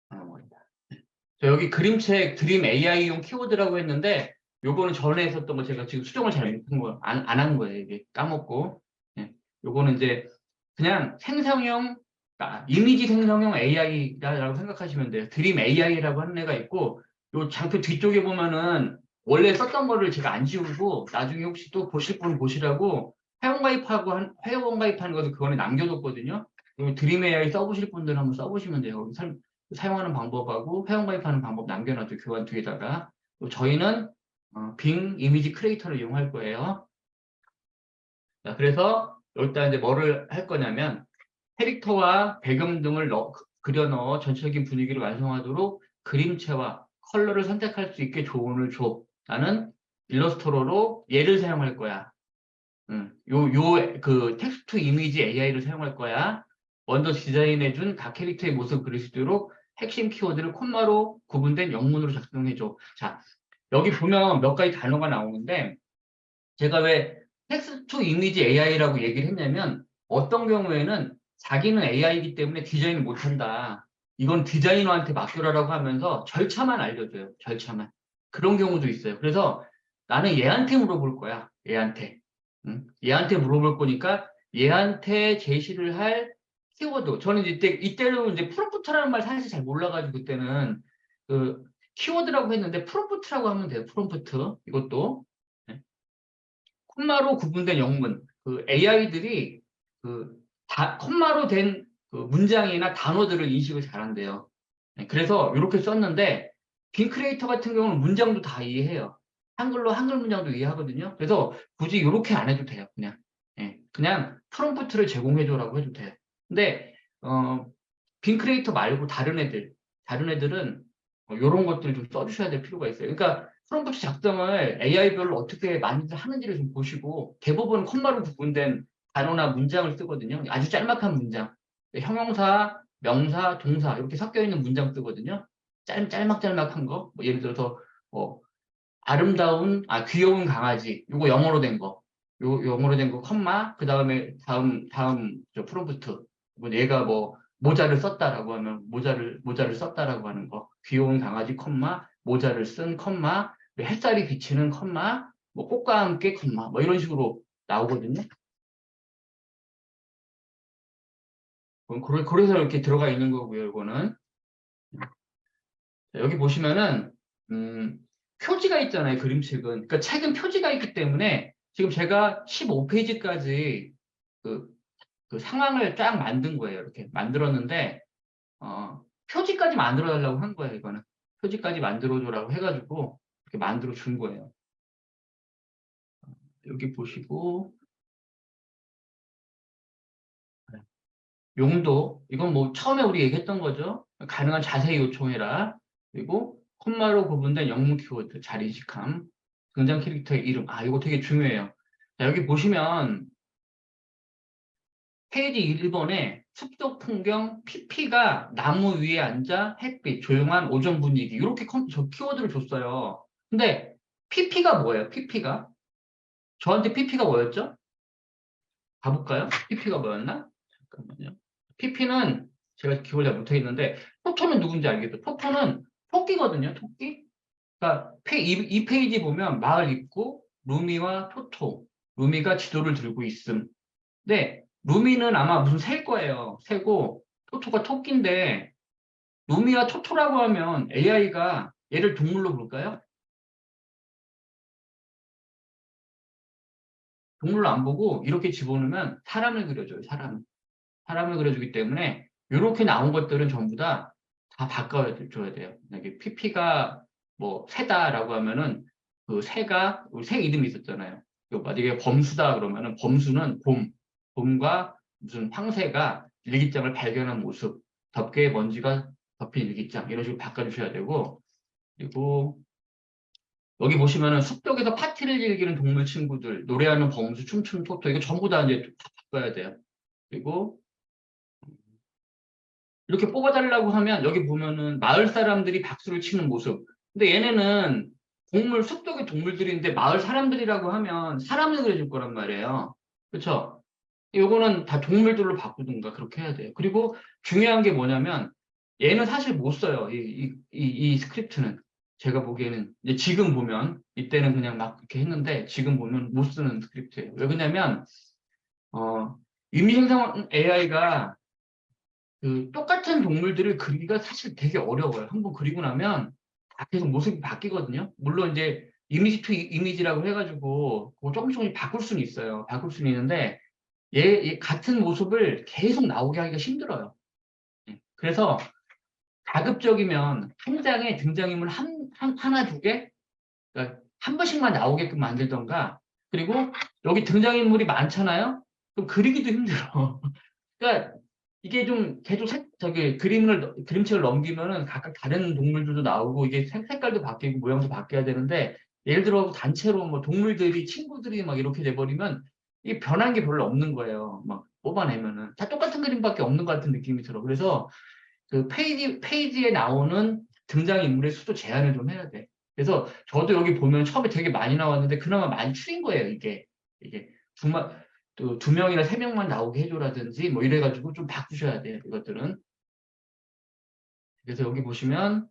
넘어간다. 저 여기 그림책 드림 AI용 키워드라고 했는데 요거는 전에 했었던 거 제가 지금 수정을 잘 못한 거, 안 한 거예요. 이게 까먹고. 예. 요거는 이제 그냥 이미지 생성형 AI라고 생각하시면 돼요. 드림 AI라고 하는 애가 있고 요 장표 뒤쪽에 보면은 원래 썼던 거를 제가 안 지우고 나중에 혹시 또 보실 분 보시라고 회원가입하는 것도 그거는 남겨뒀거든요. 드림 AI 써보실 분들 한번 써보시면 돼요. 사용하는 방법하고 회원가입하는 방법 남겨놔도 교환 뒤에다가 또 저희는 빙 이미지 크리에이터를 이용할 거예요. 자, 그래서 일단 이제 뭐를 할 거냐면 캐릭터와 배경 등을 그려 넣어 전체적인 분위기를 완성하도록 그림체와 컬러를 선택할 수 있게 조언을 줘. 나는 일러스트로로 얘를 사용할 거야. 그 텍스트 이미지 AI를 사용할 거야. 먼저 디자인해준 각 캐릭터의 모습을 그릴 수 있도록 핵심 키워드를 콤마로 구분된 영문으로 작성해줘. 자, 여기 보면 몇 가지 단어가 나오는데 제가 왜 텍스트 이미지 AI라고 얘기를 했냐면 어떤 경우에는 자기는 AI이기 때문에 디자인을 못한다. 이건 디자이너한테 맡겨라라고 하면서 절차만 알려줘요. 절차만. 그런 경우도 있어요. 그래서 나는 얘한테 물어볼 거야. 얘한테. 응? 얘한테 물어볼 거니까 얘한테 제시를 할 키워드. 저는 이때는 이제 프롬프트라는 말 사실 잘 몰라가지고 그때는 그 키워드라고 했는데 프롬프트라고 하면 돼요. 프롬프트. 이것도. 네. 콤마로 구분된 영문. 그 AI들이 콤마로 된 그 문장이나 단어들을 인식을 잘한대요. 네. 그래서 이렇게 썼는데 빔 크리에이터 같은 경우는 문장도 다 이해해요. 한글로 한글 문장도 이해하거든요. 그래서 굳이 이렇게 안 해도 돼요. 그냥. 예, 그냥 프롬프트를 제공해줘라고 해도 돼요. 근데 빔 크리에이터 말고 다른 애들은 이런 것들을 좀 써주셔야 될 필요가 있어요. 그러니까 프롬프트 작성을 AI별로 어떻게 많이들 하는지를 좀 보시고 대부분 콤마로 구분된 단어나 문장을 쓰거든요. 아주 짤막한 문장. 형용사, 명사, 동사 이렇게 섞여 있는 문장 쓰거든요. 짤막짤막한 거. 뭐 예를 들어서 뭐 귀여운 강아지. 요거 영어로 된 거. 영어로 된 거, 컴마, 그 다음에 다음 저 프롬프트. 뭐 얘가 뭐 모자를 썼다라고 하면 모자를 썼다라고 하는 거. 귀여운 강아지, 컴마, 모자를 쓴 컴마, 햇살이 비치는 컴마, 뭐 꽃과 함께 컴마, 뭐 이런 식으로 나오거든요. 그래서 이렇게 들어가 있는 거고요, 이거는. 여기 보시면은 표지가 있잖아요, 그림책은. 그러니까 책은 표지가 있기 때문에 지금 제가 15페이지까지 그 상황을 쫙 만든 거예요. 이렇게 만들었는데 표지까지 만들어 달라고 한 거예요, 이거는. 표지까지 만들어 줘라고 해가지고 이렇게 만들어 준 거예요. 여기 보시고 용도, 이건 뭐 처음에 우리 얘기했던 거죠. 가능한 자세히 요청해라. 그리고 콤마로 구분된 영문 키워드, 잘 인식함, 등장 캐릭터의 이름. 이거 되게 중요해요. 자, 여기 보시면 페이지 1번에 숲속 풍경, PP가 나무 위에 앉아 햇빛, 조용한 오전 분위기 이렇게 저 키워드를 줬어요. 근데 PP가 뭐예요? PP가? 저한테 PP가 뭐였죠? 가볼까요? PP가 뭐였나? 잠깐만요. PP는 제가 기억을 잘 못하겠는데 토토는 누군지 알겠죠? 토토는 토끼거든요. 토끼. 그러니까 이 페이지 보면 마을 입구, 루미와 토토. 루미가 지도를 들고 있음. 근데 루미는 아마 무슨 새일 거예요. 새고 토토가 토끼인데 루미와 토토라고 하면 AI가 얘를 동물로 볼까요? 동물로 안 보고 이렇게 집어넣으면 사람을 그려줘요. 사람을 그려주기 때문에 이렇게 나온 것들은 전부 다 바꿔줘야 돼요. 만약에 PP가 뭐 새다라고 하면은 그 새가 우리 새 이름이 있었잖아요. 만약에 범수다 그러면은 범수는 봄과 무슨 황새가 일기장을 발견한 모습, 덮개에 먼지가 덮인 일기장 이런 식으로 바꿔주셔야 되고 그리고 여기 보시면은 숲속에서 파티를 즐기는 동물 친구들, 노래하는 범수, 춤추는 토토 이거 전부 다 이제 다 바꿔야 돼요. 그리고 이렇게 뽑아달라고 하면 여기 보면은 마을 사람들이 박수를 치는 모습. 근데 얘네는 숲속의 동물들인데 마을 사람들이라고 하면 사람을 그려줄 거란 말이에요. 그렇죠? 요거는 다 동물들로 바꾸든가 그렇게 해야 돼요. 그리고 중요한 게 뭐냐면 얘는 사실 못 써요. 이 스크립트는. 제가 보기에는 이제 지금 보면 이때는 그냥 막 이렇게 했는데 지금 보면 못 쓰는 스크립트예요. 왜 그러냐면 임시생성 AI가 그 똑같은 동물들을 그리기가 사실 되게 어려워요. 한번 그리고 나면 계속 모습이 바뀌거든요. 물론 이제 이미지 투 이미지라고 해가지고 그거 조금씩 바꿀 수는 있어요. 바꿀 수는 있는데 얘 같은 모습을 계속 나오게 하기가 힘들어요. 그래서 가급적이면 한 장에 등장인물 하나, 두 개, 그러니까 한 번씩만 나오게끔 만들던가, 그리고 여기 등장인물이 많잖아요? 그럼 그리기도 힘들어. 그러니까 이게 좀 계속 그림책을 넘기면은 각각 다른 동물들도 나오고 이게 색깔도 바뀌고 모양도 바뀌어야 되는데 예를 들어 단체로 뭐 동물들이 친구들이 막 이렇게 돼버리면 이게 변한 게 별로 없는 거예요. 막 뽑아내면은 다 똑같은 그림밖에 없는 것 같은 느낌이 들어. 그래서 그 페이지에 나오는 등장인물의 수도 제한을 좀 해야 돼. 그래서 저도 여기 보면 처음에 되게 많이 나왔는데 그나마 많이 줄인 거예요, 이게. 두 명이나 세 명만 나오게 해줘라든지 뭐 이래가지고 좀 바꾸셔야 돼요, 이것들은. 그래서 여기 보시면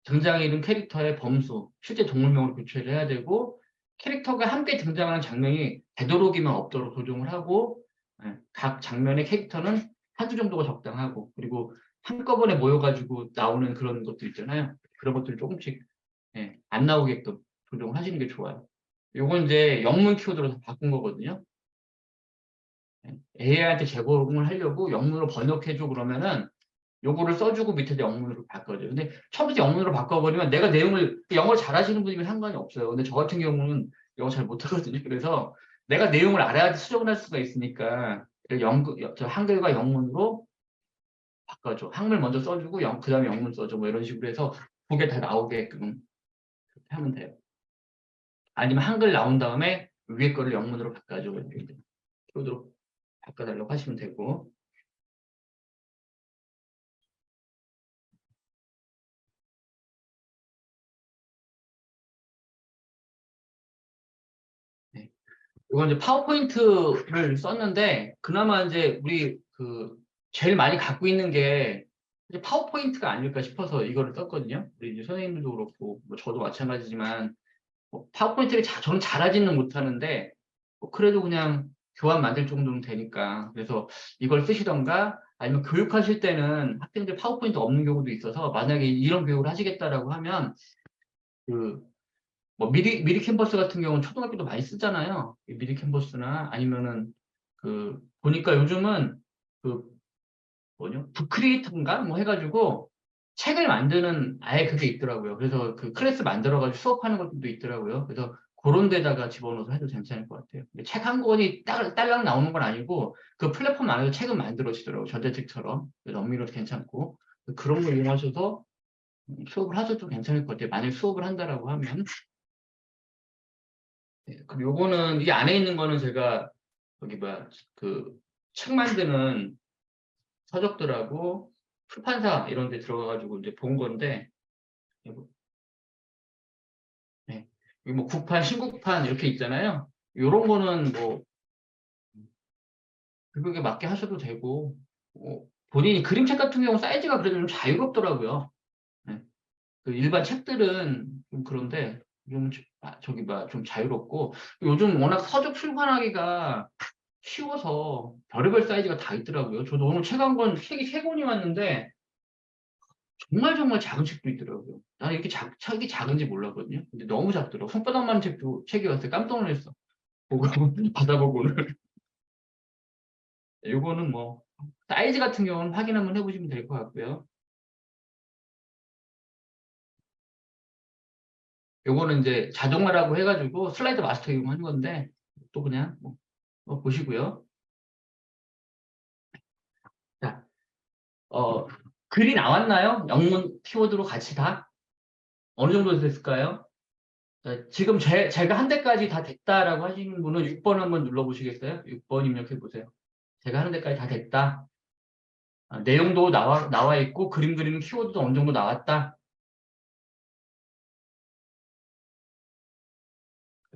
등장인물 캐릭터의 범수, 실제 동물명으로 교체를 해야 되고 캐릭터가 함께 등장하는 장면이 되도록이면 없도록 조정을 하고 각 장면의 캐릭터는 한두 정도가 적당하고 그리고 한꺼번에 모여가지고 나오는 그런 것들 있잖아요. 그런 것들 조금씩 예, 안 나오게끔 조정을 하시는 게 좋아요. 요건 이제 영문 키워드로 다 바꾼 거거든요. AI한테 제공을 하려고 영문으로 번역해줘 그러면은 요거를 써주고 밑에다 영문으로 바꿔줘요. 근데 처음부터 영문으로 바꿔버리면 내가 내용을 영어 잘하시는 분이면 상관이 없어요. 근데 저 같은 경우는 영어 잘 못하거든요. 그래서 내가 내용을 알아야 수정을 할 수가 있으니까 저 한글과 영문으로 바꿔줘. 한글 먼저 써주고 그다음에 영문 써줘. 뭐 이런 식으로 해서 그게 다 나오게끔 그렇게 하면 돼요. 아니면 한글 나온 다음에 위에 거를 영문으로 바꿔줘. 이렇게 키워드로 바꿔달라고 하시면 되고. 네. 이건 이제 파워포인트를 썼는데 그나마 이제 우리 그 제일 많이 갖고 있는 게 이제 파워포인트가 아닐까 싶어서 이거를 썼거든요. 우리 이제 선생님들도 그렇고 뭐 저도 마찬가지지만 뭐 파워포인트를 저는 잘하지는 못하는데 뭐 그래도 그냥 교환 만들 정도는 되니까 그래서 이걸 쓰시던가 아니면 교육하실 때는 학생들 파워포인트 없는 경우도 있어서 만약에 이런 교육을 하시겠다라고 하면 그 뭐 미리 캠퍼스 같은 경우는 초등학교도 많이 쓰잖아요. 미리 캠퍼스나 아니면은 그 보니까 요즘은 그 뭐냐 북크리에이터인가 뭐 해가지고 책을 만드는 아예 그게 있더라고요. 그래서 그 클래스 만들어가지고 수업하는 것도 있더라고요. 그래서 그런 데다가 집어넣어서 해도 괜찮을 것 같아요. 책 한 권이 딸랑 나오는 건 아니고 그 플랫폼 안에서 책은 만들어지더라고요. 전자책처럼. 그래서 엄밀로도 괜찮고 그런 걸 이용하셔서 수업을 하셔도 괜찮을 것 같아요. 만약 수업을 한다라고 하면. 네, 그럼 요거는 이 안에 있는 거는 제가 여기 뭐야 그 책 만드는 서적들하고 출판사 이런 데 들어가가지고 이제 본 건데 이거, 네. 여기 뭐 국판, 신국판 이렇게 있잖아요. 요런 거는 뭐 그거에 맞게 하셔도 되고 본인이 그림책 같은 경우 사이즈가 그래도 좀 자유롭더라고요. 네. 그 일반 책들은 좀 그런데 좀 저기 봐 좀 자유롭고 요즘 워낙 서적 출판하기가 쉬워서 별의별 사이즈가 다 있더라고요. 저도 오늘 책 한 권, 책이 세 권이 왔는데 정말 정말 작은 책도 있더라고요. 나는 이렇게 책이 작은지 몰랐거든요. 근데 너무 작더라고. 손바닥만한 책이 왔어요. 깜짝 놀랐어. 보고 받아보고는. 이거는 뭐 사이즈 같은 경우는 확인 한번 해보시면 될 것 같고요. 요거는 이제 자동화라고 해가지고 슬라이드 마스터 이용하는 건데 또 그냥 뭐 보시고요. 자, 어, 글이 나왔나요? 영문 키워드로 같이 다? 어느 정도 됐을까요? 자, 지금 제가 한 대까지 다 됐다라고 하시는 분은 6번 한번 눌러보시겠어요? 6번 입력해 보세요. 제가 하는 데까지 다 됐다. 내용도 나와 있고 그림 그리는 키워드도 어느 정도 나왔다.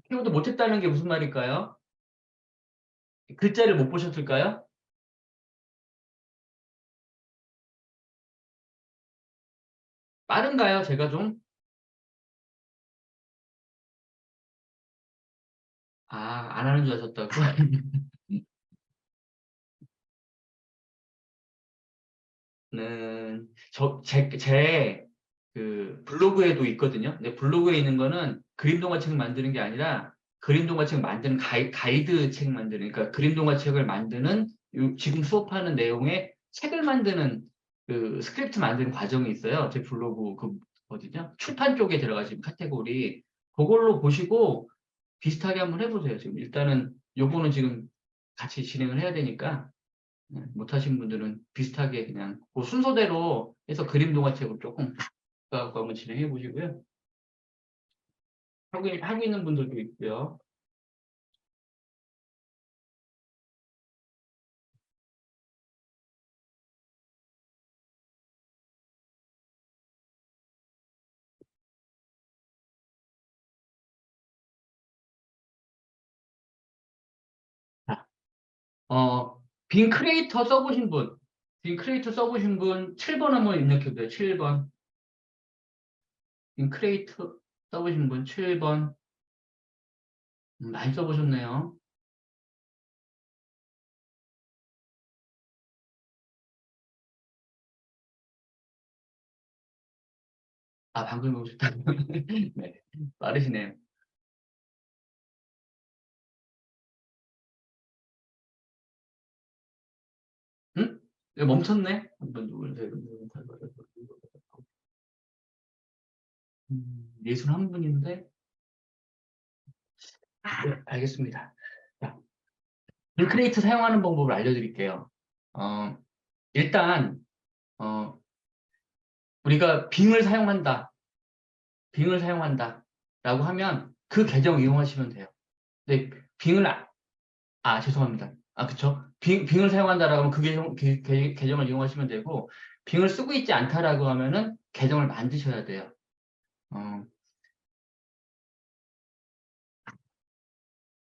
키워드 못했다는 게 무슨 말일까요? 글자를 못 보셨을까요? 빠른가요? 제가 좀? 안 하는 줄 아셨다고? 그 블로그에도 있거든요. 근데 블로그에 있는 거는 그림 동화책 만드는 게 아니라 그림 동화책 만드는 가이드 책 만드는, 그러니까 그림 동화책을 만드는 지금 수업하는 내용의 책을 만드는 그 스크립트 만드는 과정이 있어요. 제 블로그 그 어디냐? 출판 쪽에 들어가시면 카테고리 그걸로 보시고 비슷하게 한번 해보세요. 지금 일단은 요거는 지금 같이 진행을 해야 되니까 못하신 분들은 비슷하게 그냥 그 순서대로 해서 그림 동화책으로 조금 갖고 한번 진행해 보시고요. 하고 있는 분들도 있고요. 자, 빈 크리에이터 써보신 분, 빈 크리에이터 써보신 분 7번 한번 입력해 보세요. 7번. 빈 크리에이터 써보신 분 7번. 많이 써보셨네요. 아, 방금 오셨다. 네, 빠르시네요. 응? 이거 멈췄네? 한번 누굴, 예순 한 분인데? 네, 알겠습니다. 자, 빈크레이트 사용하는 방법을 알려드릴게요. 어, 일단, 어, 우리가 빙을 사용한다. 라고 하면 그 계정 이용하시면 돼요. 근데 빙을, 죄송합니다. 그쵸. 빙을 사용한다라고 하면 그 계정을 이용하시면 되고, 빙을 쓰고 있지 않다라고 하면은 계정을 만드셔야 돼요. 어,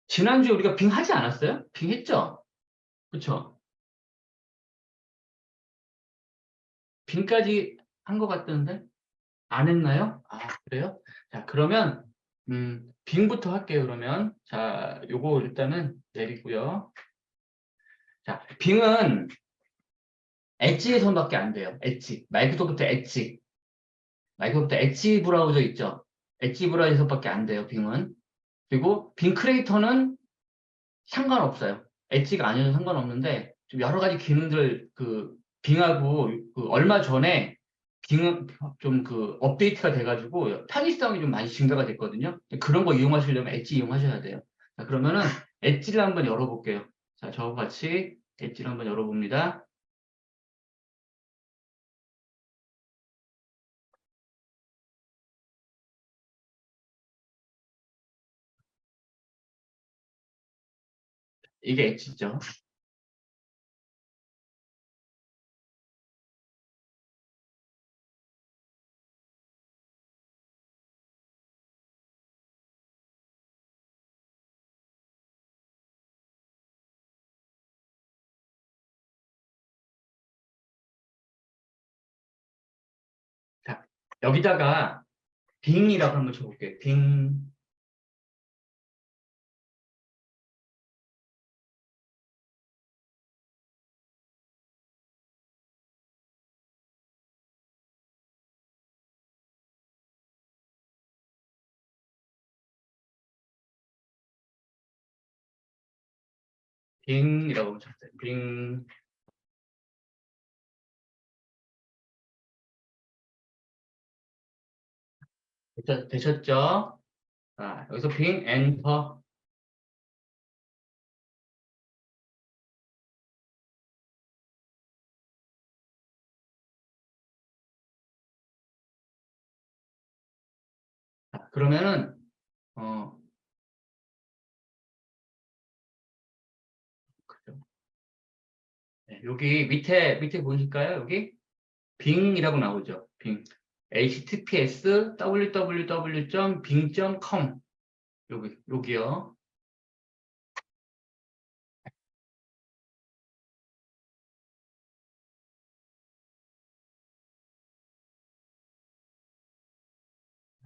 지난주에 우리가 빙 하지 않았어요? 빙 했죠? 그쵸. 빙까지 한 것 같던데? 안 했나요? 그래요? 자, 그러면, 빙부터 할게요, 그러면. 자, 요거 일단은 내리고요. 자, 빙은 엣지에서밖에 안 돼요. 엣지. 마이크로소프트 엣지 브라우저 있죠? 엣지 브라우저에서밖에 안 돼요, 빙은. 그리고 빙 크리에이터는 상관없어요. 엣지가 아니어도 상관없는데, 좀 여러 가지 기능들, 빙하고, 얼마 전에, 빙은 좀 업데이트가 돼가지고, 편의성이 좀 많이 증가가 됐거든요. 그런 거 이용하시려면 엣지 이용하셔야 돼요. 자, 그러면은, 엣지를 한번 열어볼게요. 자, 저와 같이 엣지를 한번 열어봅니다. 이게 엣지죠. 자, 여기다가 빙이라고 한번 쳐볼게요. 빙. 빙이라고 쳤어요. 빙. 되셨죠? 자, 여기서 빙 엔터. 자, 그러면은 어 그죠? 네, 여기 밑에 보실까요? 여기 빙이라고 나오죠. 빙. https www.bing.com 여기요.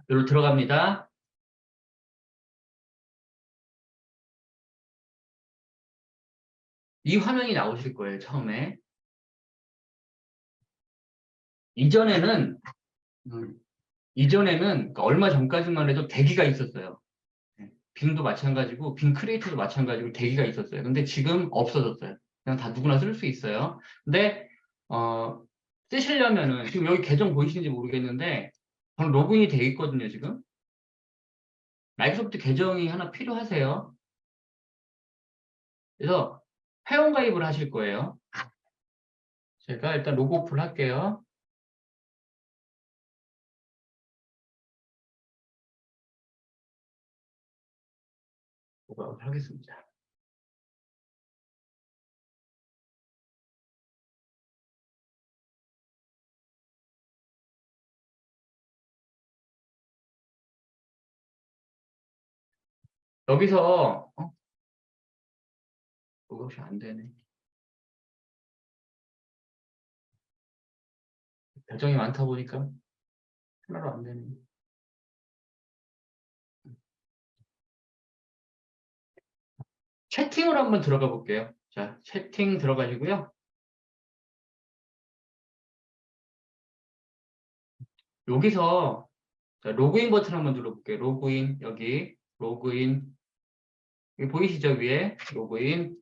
여기로 들어갑니다. 이 화면이 나오실 거예요, 처음에. 이전에는 음, 이전에는 그러니까 얼마 전까지만 해도 대기가 있었어요. 네. 빙도 마찬가지고 빙 크리에이터도 마찬가지고 대기가 있었어요. 근데 지금 없어졌어요. 그냥 다 누구나 쓸 수 있어요. 근데 어, 쓰시려면은 지금 여기 계정 보이시는지 모르겠는데 저는 로그인이 돼 있거든요, 지금. 마이크로소프트 계정이 하나 필요하세요. 그래서 회원 가입을 하실 거예요. 제가 일단 로그 오프를 할게요. 로그 아웃 하겠습니다. 여기서 로그 아웃이 안 되네. 계정이 많다 보니까 하나로 안 되네. 채팅으로 한번 들어가 볼게요. 자, 채팅 들어가시고요. 여기서 자, 로그인 버튼 한번 눌러볼게요. 로그인, 여기, 로그인. 여기 보이시죠? 위에 로그인.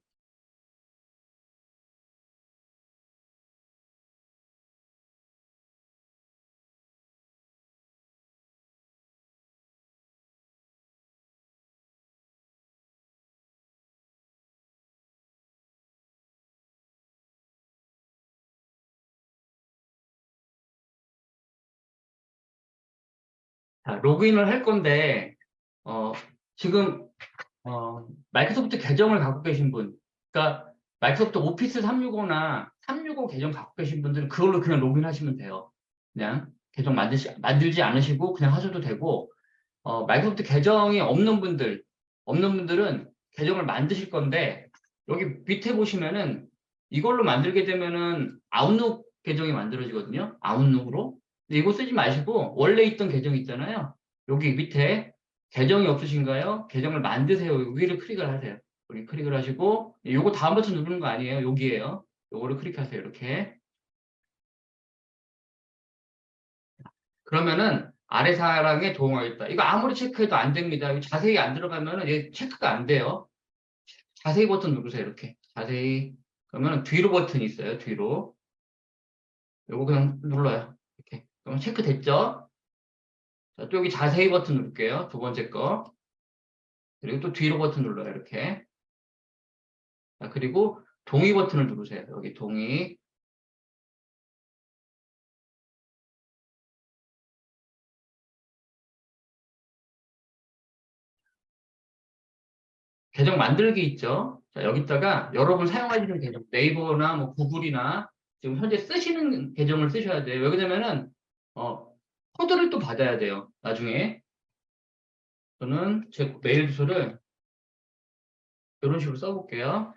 자, 로그인을 할 건데, 어, 지금, 마이크로소프트 계정을 갖고 계신 분, 그러니까 마이크로소프트 오피스 365나 365 계정 갖고 계신 분들은 그걸로 그냥 로그인하시면 돼요. 그냥 계정 만들지 않으시고 그냥 하셔도 되고, 마이크로소프트 계정이 없는 분들은 계정을 만드실 건데, 여기 밑에 보시면은 이걸로 만들게 되면은 아웃룩 계정이 만들어지거든요. 아웃룩으로. 근데 이거 쓰지 마시고 원래 있던 계정 있잖아요. 여기 밑에 계정이 없으신가요? 계정을 만드세요. 여기를 클릭을 하세요. 여기 클릭을 하시고 요거 다음 버튼 누르는 거 아니에요. 여기에요. 요거를 클릭하세요. 이렇게. 그러면은 아래 사랑에 도움하겠다. 이거 아무리 체크해도 안 됩니다. 이거 자세히 안 들어가면은 얘 체크가 안 돼요. 자세히 버튼 누르세요. 이렇게. 자세히. 그러면 뒤로 버튼이 있어요. 뒤로. 요거 그냥 눌러요. 이렇게. 그러면 체크 됐죠? 자, 또 여기 자세히 버튼 누를게요. 두 번째 거. 그리고 또 뒤로 버튼 눌러요. 이렇게. 자, 그리고 동의 버튼을 누르세요. 여기 동의. 계정 만들기 있죠? 자, 여기다가 여러분 사용하시는 계정, 네이버나 뭐 구글이나 지금 현재 쓰시는 계정을 쓰셔야 돼요. 왜 그러냐면은, 코드를 또 받아야 돼요. 나중에. 저는 제 메일 주소를 이런 식으로 써볼게요.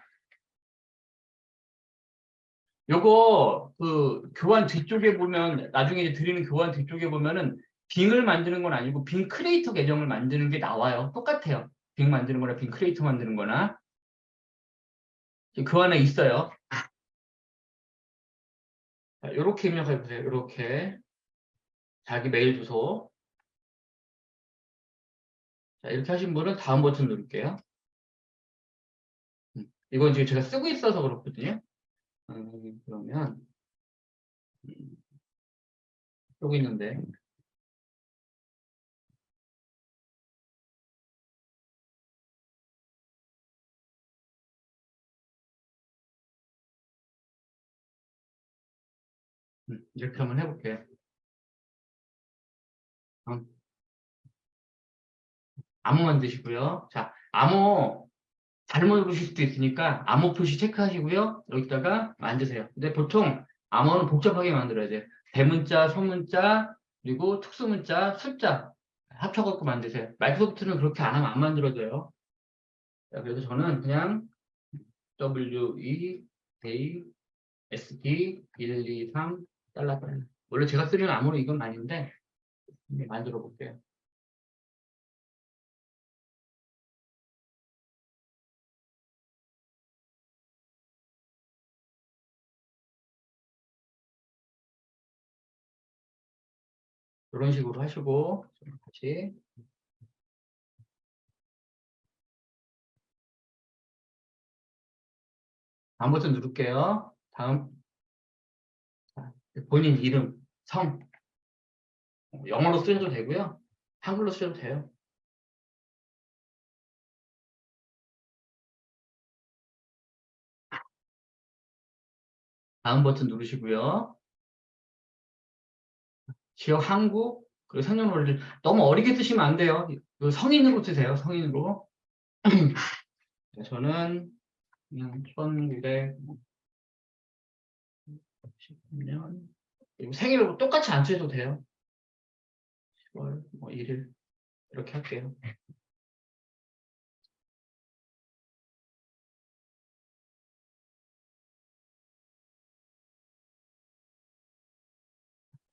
요거, 교환 뒤쪽에 보면, 나중에 이제 드리는 교환 뒤쪽에 보면은, 빙을 만드는 건 아니고, 빙 크리에이터 계정을 만드는 게 나와요. 똑같아요. 빙 만드는 거나, 빙 크리에이터 만드는 거나. 그 안에 있어요. 자, 요렇게 입력해 보세요. 요렇게. 자기 메일 주소. 자, 이렇게 하신 분은 다음 버튼 누를게요. 이건 지금 제가 쓰고 있어서 그렇거든요. 그러면, 음, 쓰고 있는데, 이렇게 한번 해볼게요. 음, 암호 만드시고요. 자, 암호 잘못 누르실 수도 있으니까 암호 표시 체크하시고요. 여기다가 만드세요. 근데 보통 암호는 복잡하게 만들어야 돼요. 대문자, 소문자, 그리고 특수문자, 숫자 합쳐갖고 만드세요. 마이크로소프트는 그렇게 안 하면 안 만들어져요. 자, 그래서 저는 그냥 WEA SD 123 달러. 원래 제가 쓰는 암호는 이건 아닌데 만들어 볼게요. 이런 식으로 하시고 다시 다음 버튼 누를게요. 다음 본인 이름, 성 영어로 쓰셔도 되고요. 한글로 쓰셔도 돼요. 다음 버튼 누르시고요. 지역 한국 그리고 생년월일 너무 어리게 쓰시면 안 돼요. 성인으로 쓰세요. 성인으로. 저는 그냥 1910년 생일로 똑같이 안 쓰셔도 돼요. 10월 뭐 1일 이렇게 할게요.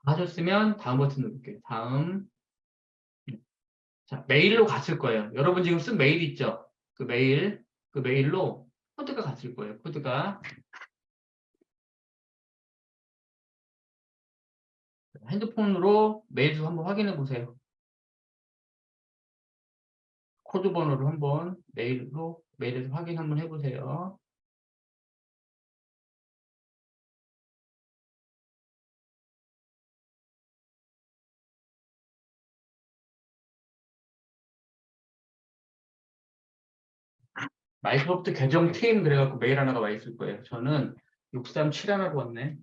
하셨으면 다음 버튼 누를게요. 다음. 자, 메일로 갔을 거예요. 여러분 지금 쓴 메일 있죠? 그 메일로 코드가 갔을 거예요. 코드가. 핸드폰으로 메일 주소 한번 확인해 보세요. 코드 번호를 한번 메일에서 확인 한번 해보세요. 마이크로소프트 계정 팀 그래갖고 메일 하나가 와 있을 거예요. 저는 637 하나로 왔네.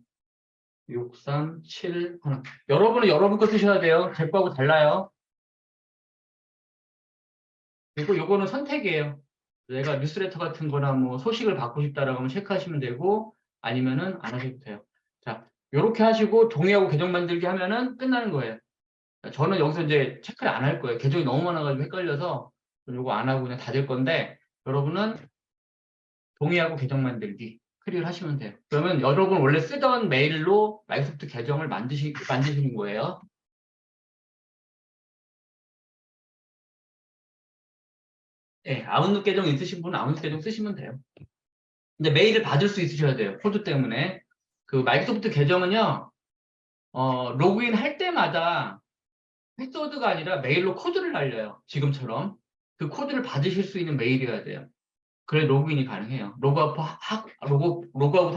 637 하나. 여러분은 여러분 거 쓰셔야 돼요. 제 거하고 달라요. 그리고 요거는 선택이에요. 내가 뉴스레터 같은 거나 뭐 소식을 받고 싶다라고 하면 체크하시면 되고 아니면은 안 하셔도 돼요. 자, 요렇게 하시고 동의하고 계정 만들기 하면은 끝나는 거예요. 저는 여기서 이제 체크를 안 할 거예요. 계정이 너무 많아가지고 헷갈려서 요거 안 하고 그냥 닫을 건데 여러분은 동의하고 계정 만들기 클릭을 하시면 돼요. 그러면 여러분 원래 쓰던 메일로 마이크로소프트 계정을 만드시는 거예요. 네, 아웃룩 계정 있으신 분은 아웃룩 계정 쓰시면 돼요. 근데 메일을 받을 수 있으셔야 돼요. 코드 때문에. 그 마이크로소프트 계정은요, 로그인 할 때마다 패스워드가 아니라 메일로 코드를 날려요. 지금처럼. 그 코드를 받으실 수 있는 메일이어야 돼요. 그래 로그인이 가능해요. 로그아웃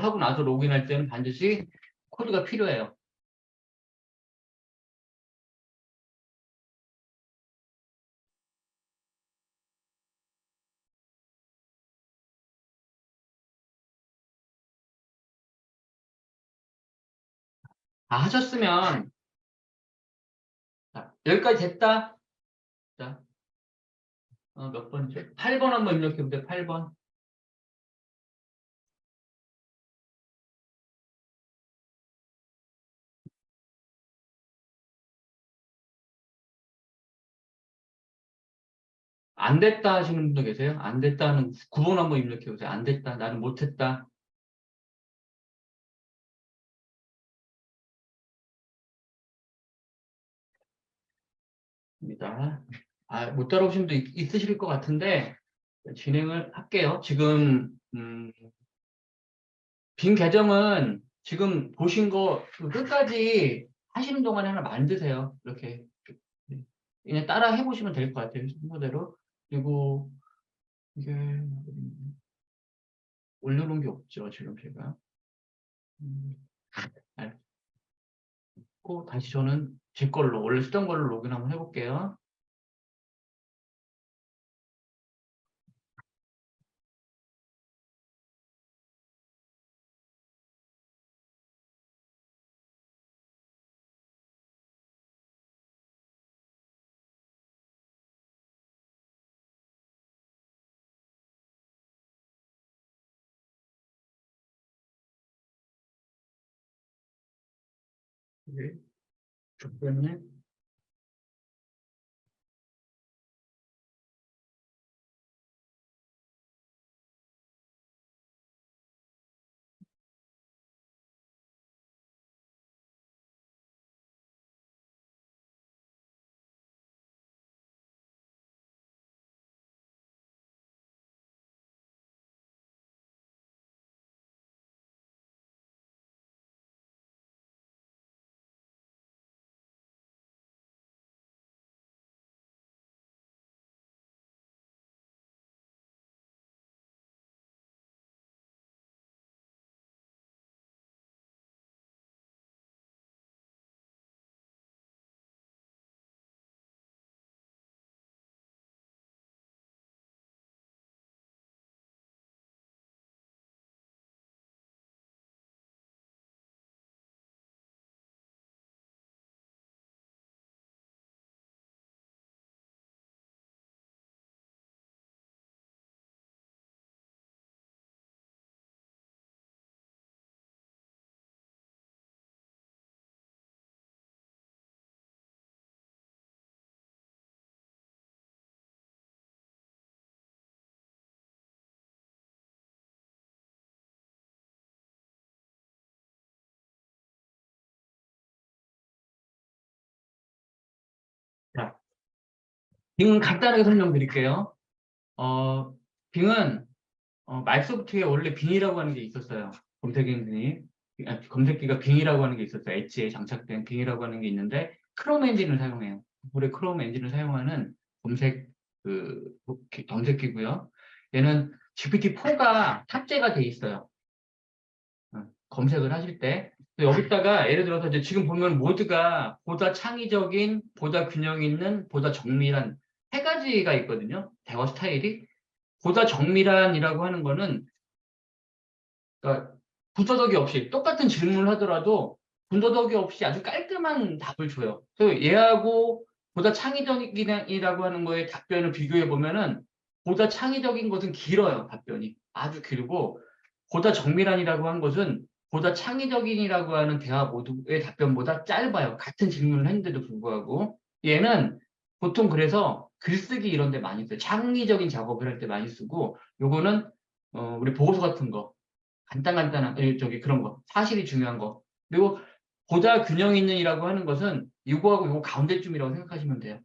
하고 나서 로그인할 때는 반드시 코드가 필요해요. 다 하셨으면 자, 여기까지 됐다. 자, 몇 번이죠? 8번 한번 입력해 보세요. 8번. 안 됐다 하시는 분도 계세요? 안 됐다는 9번 한번 입력해 보세요. 안 됐다. 나는 못했다. 입니다. 못 따라오신 분도 있으실 것 같은데 진행을 할게요. 지금 빈 계정은 지금 보신 거그 끝까지 하시는 동안에 하나 만드세요. 이렇게 그냥 따라 해보시면 될 것 같아요. 순서대로. 그리고 이게 올려놓은 게 없죠. 지금 제가. 알고 다시 저는 제 걸로 원래 쓰던 걸로 로그인 한번 해볼게요. 네, 좋겠네. 자, 빙은 간단하게 설명드릴게요. 어, 빙은 마이크로소프트에 원래 빙이라고 하는 게 있었어요. 검색 엔진이. 검색기가 빙이라고 하는 게 있었어요. 엣지에 장착된 빙이라고 하는 게 있는데 크롬 엔진을 사용해요. 구글의 크롬 엔진을 사용하는 검색기고요. 얘는 GPT-4가 탑재가 돼 있어요. 검색을 하실 때 여기다가 예를 들어서 이제 지금 보면 모드가 보다 창의적인, 보다 균형 있는, 보다 정밀한 세 가지가 있거든요. 대화 스타일이 보다 정밀한이라고 하는 거는 그러니까 군더더기 없이 똑같은 질문을 하더라도 군더더기 없이 아주 깔끔한 답을 줘요. 그래서 얘하고 보다 창의적이라고 하는 거에 답변을 비교해 보면은 보다 창의적인 것은 길어요. 답변이 아주 길고 보다 정밀한이라고 한 것은 보다 창의적인이라고 하는 대화 모두의 답변보다 짧아요. 같은 질문을 했는데도 불구하고 얘는 보통 그래서 글쓰기 이런 데 많이 써요. 창의적인 작업을 할 때 많이 쓰고 요거는 우리 보고서 같은 거 간단한 그런 거 사실이 중요한 거 그리고 보다 균형 있는이라고 하는 것은 이거하고 이거 가운데쯤이라고 생각하시면 돼요.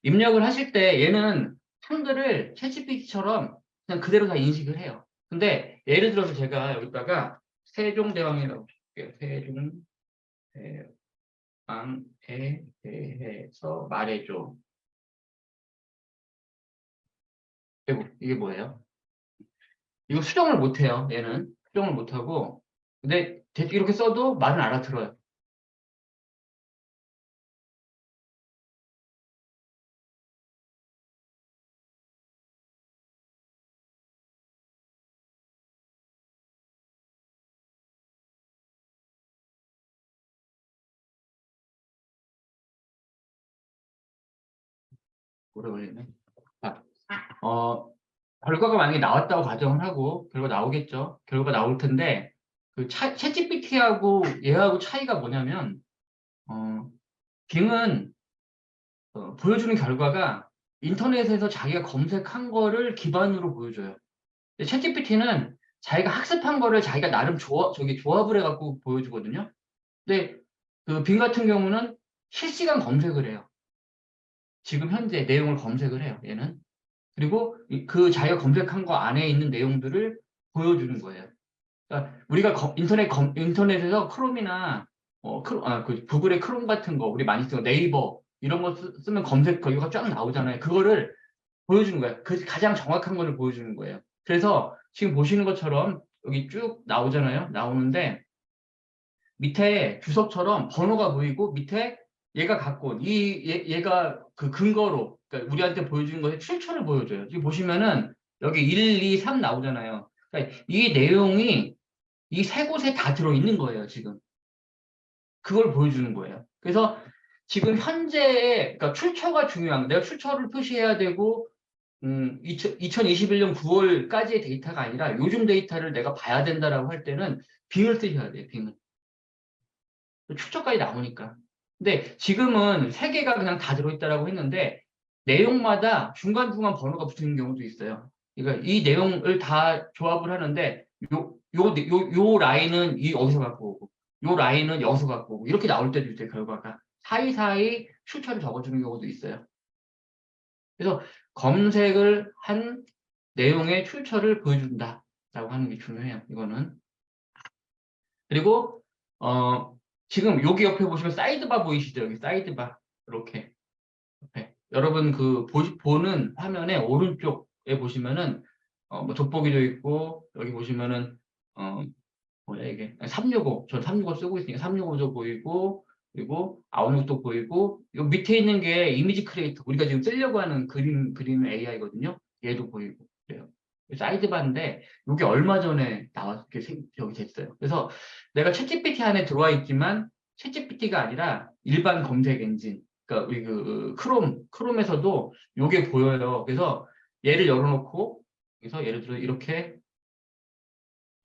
입력을 하실 때 얘는 한글을 챗GPT처럼 그냥 그대로 다 인식을 해요. 근데 예를 들어서 제가 여기다가 세종대왕이라고 볼게요. 세종대왕에 대해서 말해줘. 이게 뭐예요? 이거 수정을 못해요. 얘는 수정을 못하고 근데 이렇게 써도 말은 알아들어요. 오래 걸리네. 아, 결과가 만약에 나왔다고 가정을 하고 결과 나오겠죠. 결과 나올 텐데 챗GPT하고 얘하고 차이가 뭐냐면 어, 빙은 보여주는 결과가 인터넷에서 자기가 검색한 거를 기반으로 보여줘요. 근데 챗GPT는 자기가 학습한 거를 자기가 나름 조합을 해갖고 보여주거든요. 근데 그 빙 같은 경우는 실시간 검색을 해요. 지금 현재 내용을 검색을 해요. 얘는. 그리고 그 자기가 검색한 거 안에 있는 내용들을 보여주는 거예요. 그러니까 우리가 인터넷에서 크롬이나 그 구글의 크롬 같은 거 우리 많이 쓰는 네이버 이런 거 쓰면 검색 결과가 쫙 나오잖아요. 그거를 보여주는 거예요. 그 가장 정확한 거를 보여주는 거예요. 그래서 지금 보시는 것처럼 여기 쭉 나오잖아요. 나오는데 밑에 주석처럼 번호가 보이고 밑에 얘가 갖고 온 얘가 그 근거로 그러니까 우리한테 보여주는 것의 출처를 보여줘요. 지금 보시면은 여기 1, 2, 3 나오잖아요. 그러니까 이 내용이 이 세 곳에 다 들어있는 거예요, 지금. 그걸 보여주는 거예요. 그래서 지금 현재의, 그러니까 출처가 중요한, 내가 출처를 표시해야 되고, 2021년 9월까지의 데이터가 아니라 요즘 데이터를 내가 봐야 된다라고 할 때는 빙을 쓰셔야 돼요, 빙을. 출처까지 나오니까. 근데 지금은 세 개가 그냥 다 들어있다라고 했는데, 내용마다 중간중간 번호가 붙는 경우도 있어요. 그러니까 이 내용을 다 조합을 하는데, 요 라인은 어디서 갖고 오고, 요 라인은 여기서 갖고 오고, 이렇게 나올 때도 있어요, 결과가. 사이사이 출처를 적어주는 경우도 있어요. 그래서 검색을 한 내용의 출처를 보여준다라고 하는 게 중요해요, 이거는. 그리고, 지금 여기 옆에 보시면 사이드바 보이시죠? 여기 사이드바. 이렇게. 옆에. 여러분 보는 화면에 오른쪽에 보시면은, 뭐 돋보기도 있고, 여기 보시면은, 어, 뭐야 이게 365, 전 365 쓰고 있으니까 365도 보이고 그리고 아웃룩도 보이고 요 밑에 있는 게 이미지 크리에이터 우리가 지금 쓰려고 하는 그림 AI거든요. 얘도 보이고 그래요. 사이드바인데 이게 얼마 전에 나왔 여기 됐어요. 그래서 내가 챗GPT 안에 들어와 있지만 챗GPT가 아니라 일반 검색 엔진 그러니까 우리 크롬에서도 요게 보여요. 그래서 얘를 열어놓고 그래서 예를 들어 이렇게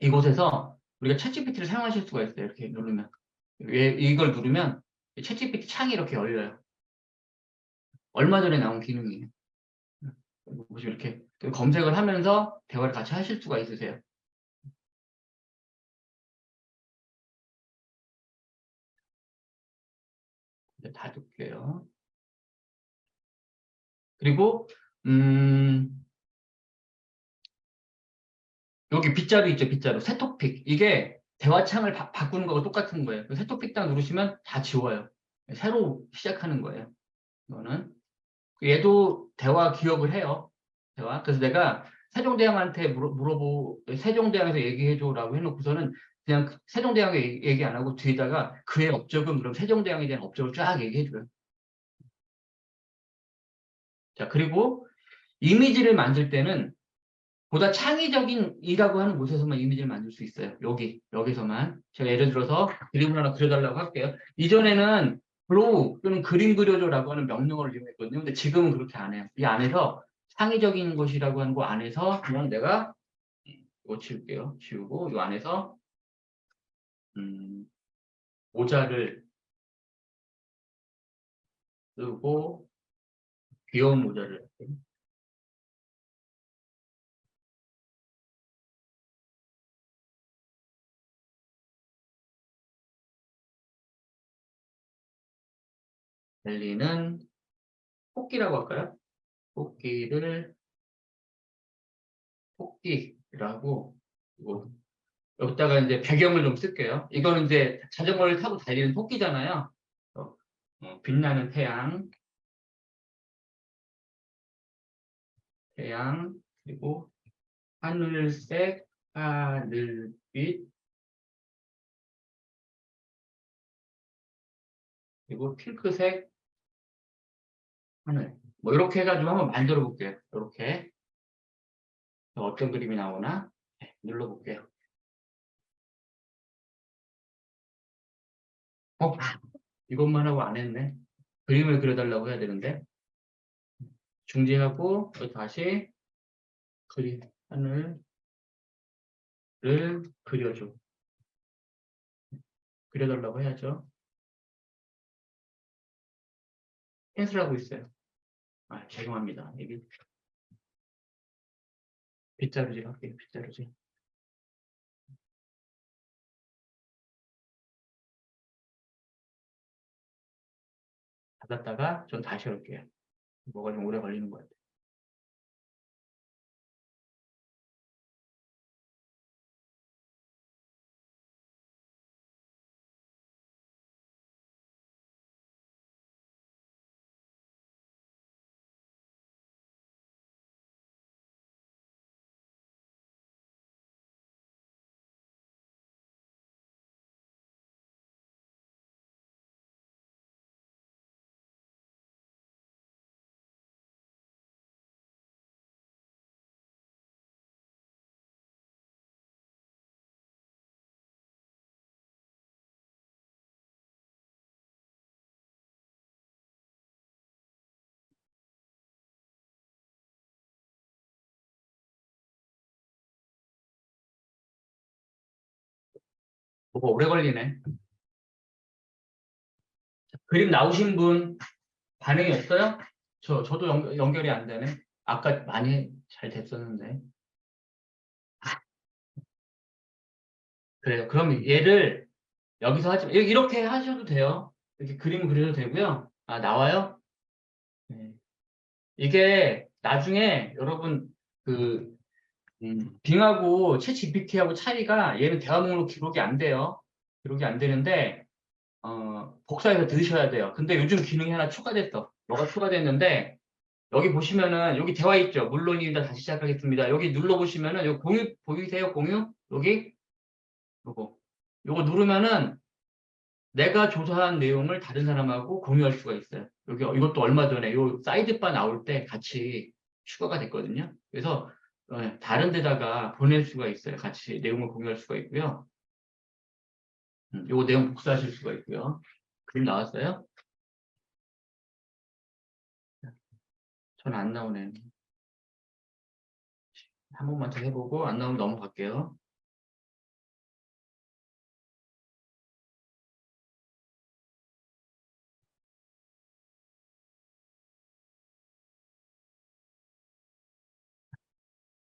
이곳에서 우리가 챗GPT를 사용하실 수가 있어요. 이렇게 누르면. 이걸 누르면 챗GPT 창이 이렇게 열려요. 얼마 전에 나온 기능이에요. 보시면 이렇게 검색을 하면서 대화를 같이 하실 수가 있으세요. 이제 닫을게요. 그리고 여기 빗자루 있죠, 빗자루. 세토픽. 이게 대화창을 바꾸는 거하고 똑같은 거예요. 세토픽 딱 누르시면 다 지워요. 새로 시작하는 거예요. 이거는. 얘도 대화 기억을 해요. 대화. 그래서 내가 세종대왕한테 세종대왕에서 얘기해줘라고 해놓고서는 그냥 세종대왕에 얘기 안 하고 뒤에다가 그의 업적은 그럼 세종대왕에 대한 업적을 쫙 얘기해줘요. 자, 그리고 이미지를 만들 때는 보다 창의적인 이라고 하는 곳에서만 이미지를 만들 수 있어요. 여기서만. 제가 예를 들어서 그림을 하나 그려달라고 할게요. 이전에는 드로우 또는 그림 그려줘라고 하는 명령어를 이용했거든요. 근데 지금은 그렇게 안 해요. 이 안에서 창의적인 것이라고 하는 거 안에서 그냥 내가 이거 지울게요. 지우고 이 안에서 모자를 쓰고 귀여운 모자를 벨리는 토끼라고 할까요? 토끼라고 이거 여기다가 이제 배경을 좀 쓸게요. 이거는 이제 자전거를 타고 달리는 토끼잖아요. 빛나는 태양, 그리고 하늘색, 하늘빛, 그리고 핑크색 하늘. 뭐 이렇게 해가지고 한번 만들어 볼게요. 이렇게 어떤 그림이 나오나 눌러볼게요. 이것만 하고 안 했네. 그림을 그려달라고 해야 되는데 중지하고 다시 하늘을 그려달라고 해야죠. 캔슬하고 있어요. 죄송합니다. 이게 빗자루질 할게요. 빗자루질. 닫았다가 전 다시 할게요. 뭐가 좀 오래 걸리는 것 같아요. 뭐가 오래 걸리네. 그림 나오신 분 반응이 없어요? 저도 연결이 안 되네. 아까 많이 잘 됐었는데. 그래요. 그럼 얘를 여기서 하지, 이렇게 하셔도 돼요. 이렇게 그림 그려도 되고요. 나와요? 네. 이게 나중에 여러분 그 빙하고 챗 GPT하고 차이가 얘는 대화 목록 기록이 안 돼요. 기록이 안 되는데 복사해서 들으셔야 돼요. 근데 요즘 기능이 하나 추가됐어. 뭐가 추가됐는데 여기 보시면은 여기 대화 있죠. 물론입니다. 다시 시작하겠습니다. 여기 눌러보시면은 여기 공유 보이세요? 공유? 여기 요거 누르면은 내가 조사한 내용을 다른 사람하고 공유할 수가 있어요. 이것도 얼마 전에 요 사이드바 나올 때 같이 추가가 됐거든요. 그래서 다른 데다가 보낼 수가 있어요. 같이 내용을 공유할 수가 있고요. 요거 내용 복사하실 수가 있고요. 그림 나왔어요? 저는 안 나오네. 한 번만 더 해보고 안 나오면 넘어갈게요.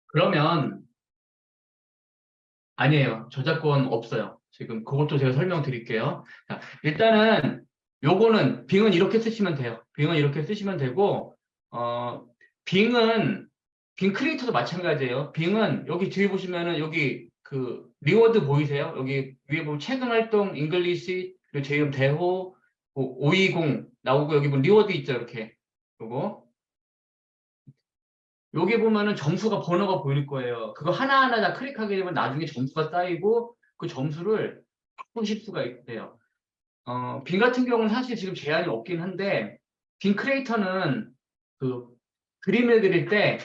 그러면 아니에요. 저작권 없어요. 지금 그것도 제가 설명드릴게요. 자, 일단은 요거는 빙은 이렇게 쓰시면 돼요. 빙은 이렇게 쓰시면 되고 빙은 빙 크리에이터도 마찬가지예요. 빙은 여기 뒤에 보시면은 여기 그 리워드 보이세요? 여기 위에 보면 최근 활동, 잉글리시, 그리고 제이험 대호, 520 나오고 여기 보면 리워드 있죠, 이렇게. 요거. 여기 보면은 점수가 번호가 보일 거예요. 그거 하나하나 다 클릭하게 되면 나중에 점수가 쌓이고 그 점수를 바꾸실 수가 있대요. 빙 같은 경우는 사실 지금 제한이 없긴 한데 빙 크리에이터는 그 그림을 그릴 때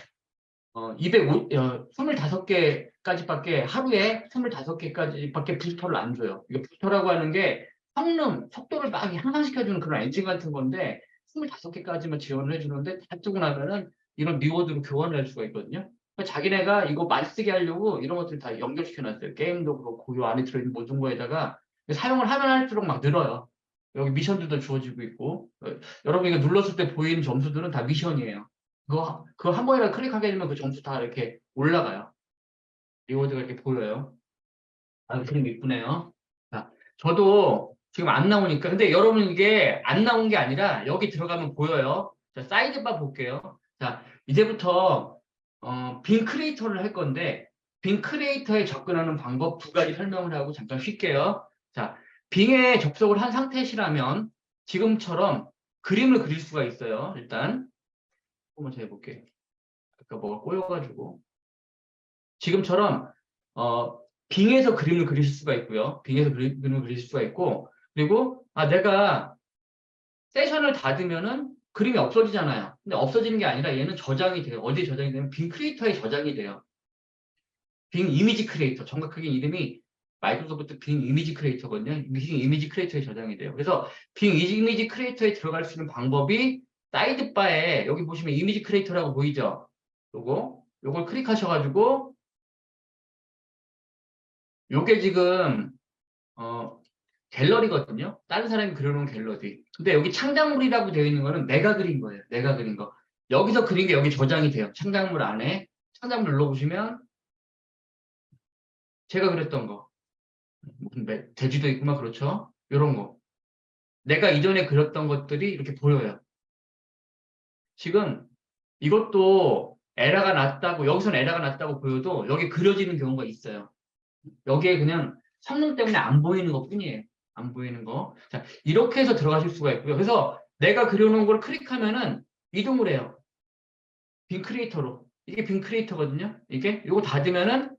25개까지밖에 하루에 25개까지밖에 부스터를 안 줘요. 이게 부스터라고 하는 게 성능, 속도를 막 향상시켜주는 그런 엔진 같은 건데 25개까지만 지원을 해주는데 다 뜨고 나면은 이런 리워드로 교환을 할 수가 있거든요. 그러니까 자기네가 이거 많이 쓰게 하려고 이런 것들 다 연결시켜놨어요. 게임도 그렇고 요 안에 들어있는 모든 거에다가 사용을 하면 할수록 막 늘어요. 여기 미션들도 주어지고 있고 여러분 이거 눌렀을 때 보이는 점수들은 다 미션이에요. 그거 한 번이라도 클릭하게 되면 그 점수 다 이렇게 올라가요. 리워드가 이렇게 보여요. 아, 그림 이쁘네요. 자, 저도 지금 안 나오니까. 근데 여러분 이게 안 나온 게 아니라 여기 들어가면 보여요. 자, 사이드바 볼게요. 자, 이제부터, 빙 크리에이터를 할 건데, 빙 크리에이터에 접근하는 방법 두 가지 설명을 하고 잠깐 쉴게요. 자, 빙에 접속을 한 상태시라면 지금처럼 그림을 그릴 수가 있어요. 일단. 한번 제가 해볼게요. 아까 뭐가 꼬여가지고. 지금처럼 빙에서 그림을 그리실 수가 있고요. 빙에서 그림을 그리실 수가 있고 그리고 내가 세션을 닫으면은 그림이 없어지잖아요. 근데 없어지는 게 아니라 얘는 저장이 돼요. 어디에 저장이 되면 빙 크리에이터에 저장이 돼요. 빙 이미지 크리에이터. 정확하게 이름이 마이크로소프트 빙 이미지 크리에이터거든요. 빙 이미지 크리에이터에 저장이 돼요. 그래서 빙 이미지 크리에이터에 들어갈 수 있는 방법이 사이드바에 여기 보시면 이미지 크리에이터라고 보이죠? 요걸 클릭하셔가지고 요게 지금 갤러리거든요. 다른 사람이 그려놓은 갤러리. 근데 여기 창작물이라고 되어 있는 거는 내가 그린 거예요. 내가 그린 거. 여기서 그린 게 여기 저장이 돼요. 창작물 안에. 창작물 눌러보시면 제가 그렸던 거. 무슨 돼지도 있구만 그렇죠? 이런 거. 내가 이전에 그렸던 것들이 이렇게 보여요. 지금 이것도 에러가 났다고 여기서는 에러가 났다고 보여도 여기 그려지는 경우가 있어요. 여기에 그냥 성능 때문에 안 보이는 것 뿐이에요. 안 보이는 거. 자, 이렇게 해서 들어가실 수가 있고요. 그래서 내가 그려놓은 걸 클릭하면은 이동을 해요. 빈 크리에이터로. 이게 빈 크리에이터거든요. 이거 닫으면은,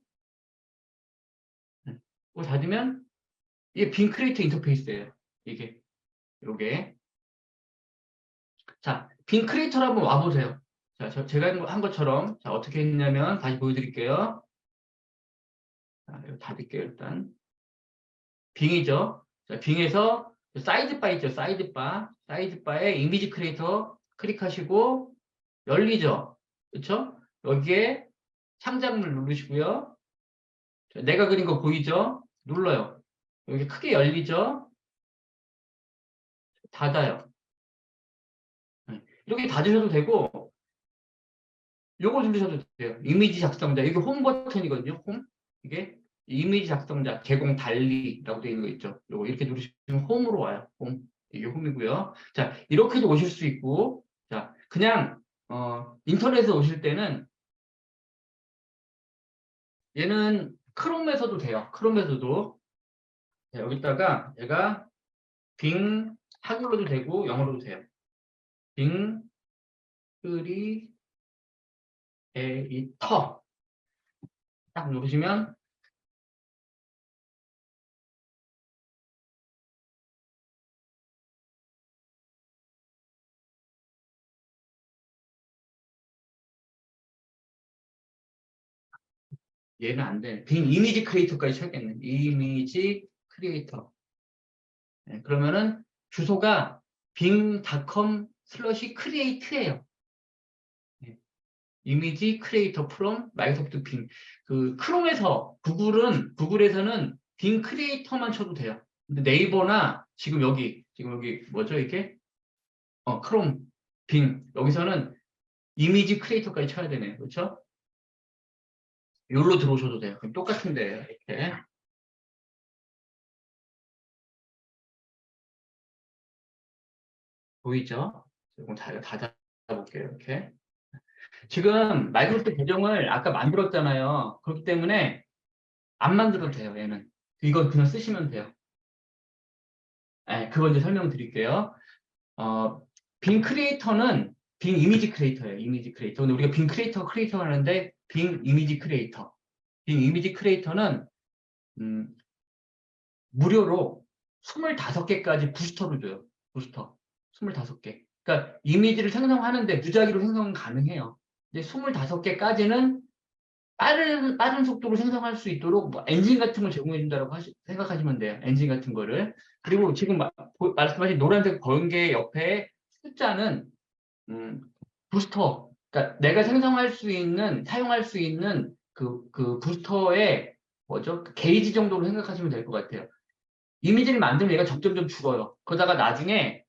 이거 닫으면 이게 빈 크리에이터 인터페이스예요. 요게. 자, 빈 크리에이터로 한번 와보세요. 자, 제가 한 것처럼. 자, 어떻게 했냐면 다시 보여드릴게요. 자, 이거 닫을게요, 일단. 빙이죠. 자, 빙에서 사이드바 있죠. 사이드바. 사이드바에 이미지 크리에이터 클릭하시고 열리죠. 그렇죠? 여기에 창작물 누르시고요. 자, 내가 그린 거 보이죠? 눌러요. 여기 크게 열리죠? 닫아요. 네. 이렇게 닫으셔도 되고 요거 누르셔도 돼요. 이미지 작성자. 이게 홈 버튼이거든요. 홈. 이게 이미지 작성자 제공 달리라고 되어 있는 거 있죠. 요거 이렇게 누르시면 홈으로 와요. 홈. 이게 홈이고요. 자, 이렇게도 오실 수 있고 자, 그냥 인터넷에 오실 때는 얘는 크롬에서도 돼요. 크롬에서도 자, 여기다가 얘가 빙 한글로도 되고 영어로도 돼요. 빙 크리에이터 딱 누르시면 얘는 안 돼. 빙 이미지 크리에이터까지 쳐야겠네. 이미지 크리에이터. 네, 그러면은 주소가 bing.com/create예요. 네, 이미지 크리에이터 프롬 마이크로소프트 빙. 그 크롬에서 구글에서는 빙 크리에이터만 쳐도 돼요. 근데 네이버나 지금 여기 뭐죠 이게? 크롬 빙 여기서는 이미지 크리에이터까지 쳐야 되네요. 그렇죠? 여기로 들어오셔도 돼요. 그럼 똑같은데 이렇게 보이죠? 조금 닫아볼게요. 이렇게. 지금 마이크로소프트 계정을 아까 만들었잖아요. 그렇기 때문에 안 만들어도 돼요, 얘는. 이건 그냥 쓰시면 돼요. 네, 그거 이제 설명드릴게요. 어, 빙 크리에이터는 빙 이미지 크리에이터예요. 이미지 크리에이터. 근데 우리가 빙 크리에이터 하는데 빙 이미지 크리에이터. 빙 이미지 크리에이터는 무료로 25개까지 부스터를 줘요. 부스터. 25개. 그러니까 이미지를 생성하는데 무작위로 생성은 가능해요. 근데 25개까지는 빠른 속도로 생성할 수 있도록 뭐 엔진 같은 걸 제공해 준다고 생각하시면 돼요. 엔진 같은 거를. 그리고 지금 말씀하신 노란색 번개 옆에 숫자는 음, 부스터. 그러니까 내가 생성할 수 있는, 사용할 수 있는 그 부스터의 뭐죠? 그 게이지 정도로 생각하시면 될 것 같아요. 이미지를 만들면 얘가 점점점 줄어요. 그러다가 나중에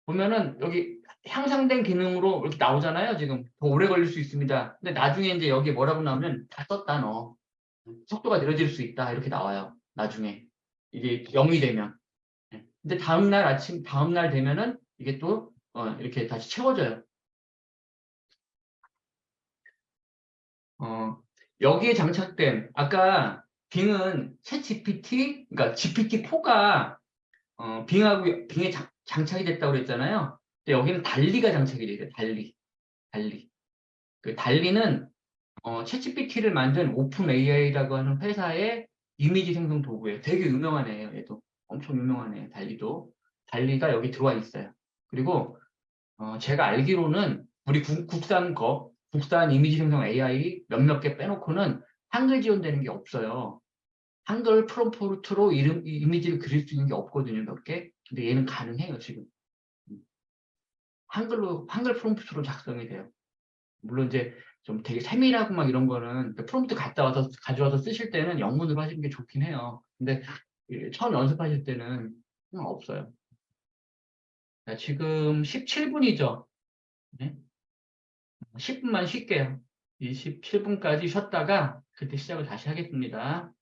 보면은 여기 향상된 기능으로 이렇게 나오잖아요. 지금 더 오래 걸릴 수 있습니다. 근데 나중에 이제 여기 뭐라고 나오면 다 썼다 너. 속도가 느려질 수 있다. 이렇게 나와요. 나중에. 이게 0이 되면. 근데 다음날 되면은 이게 또 이렇게 다시 채워져요. 어, 여기에 장착된 아까 빙은 챗 GPT, 그러니까 GPT-4가 빙에 장착이 됐다고 그랬잖아요. 근데 여기는 달리가 장착이 돼요. 달리. 그 달리는 챗GPT를 만든 오픈 AI라고 하는 회사의 이미지 생성 도구예요. 되게 유명한 애예요. 얘도 엄청 유명한 애예요. 달리가 여기 들어와 있어요. 그리고 제가 알기로는 우리 국산 이미지 생성 AI 몇몇 개 빼놓고는 한글 지원되는 게 없어요. 한글 프롬프트로 이미지를 그릴 수 있는 게 없거든요, 몇 개. 근데 얘는 가능해요, 지금. 한글 프롬프트로 작성이 돼요. 물론 이제 좀 되게 세밀하고 막 이런 거는 그 프롬프트 가져와서 쓰실 때는 영문으로 하시는 게 좋긴 해요. 근데 처음 연습하실 때는 그냥 없어요. 자, 지금 17분이죠. 네? 10분만 쉴게요. 이 17분까지 쉬었다가 그때 시작을 다시 하겠습니다.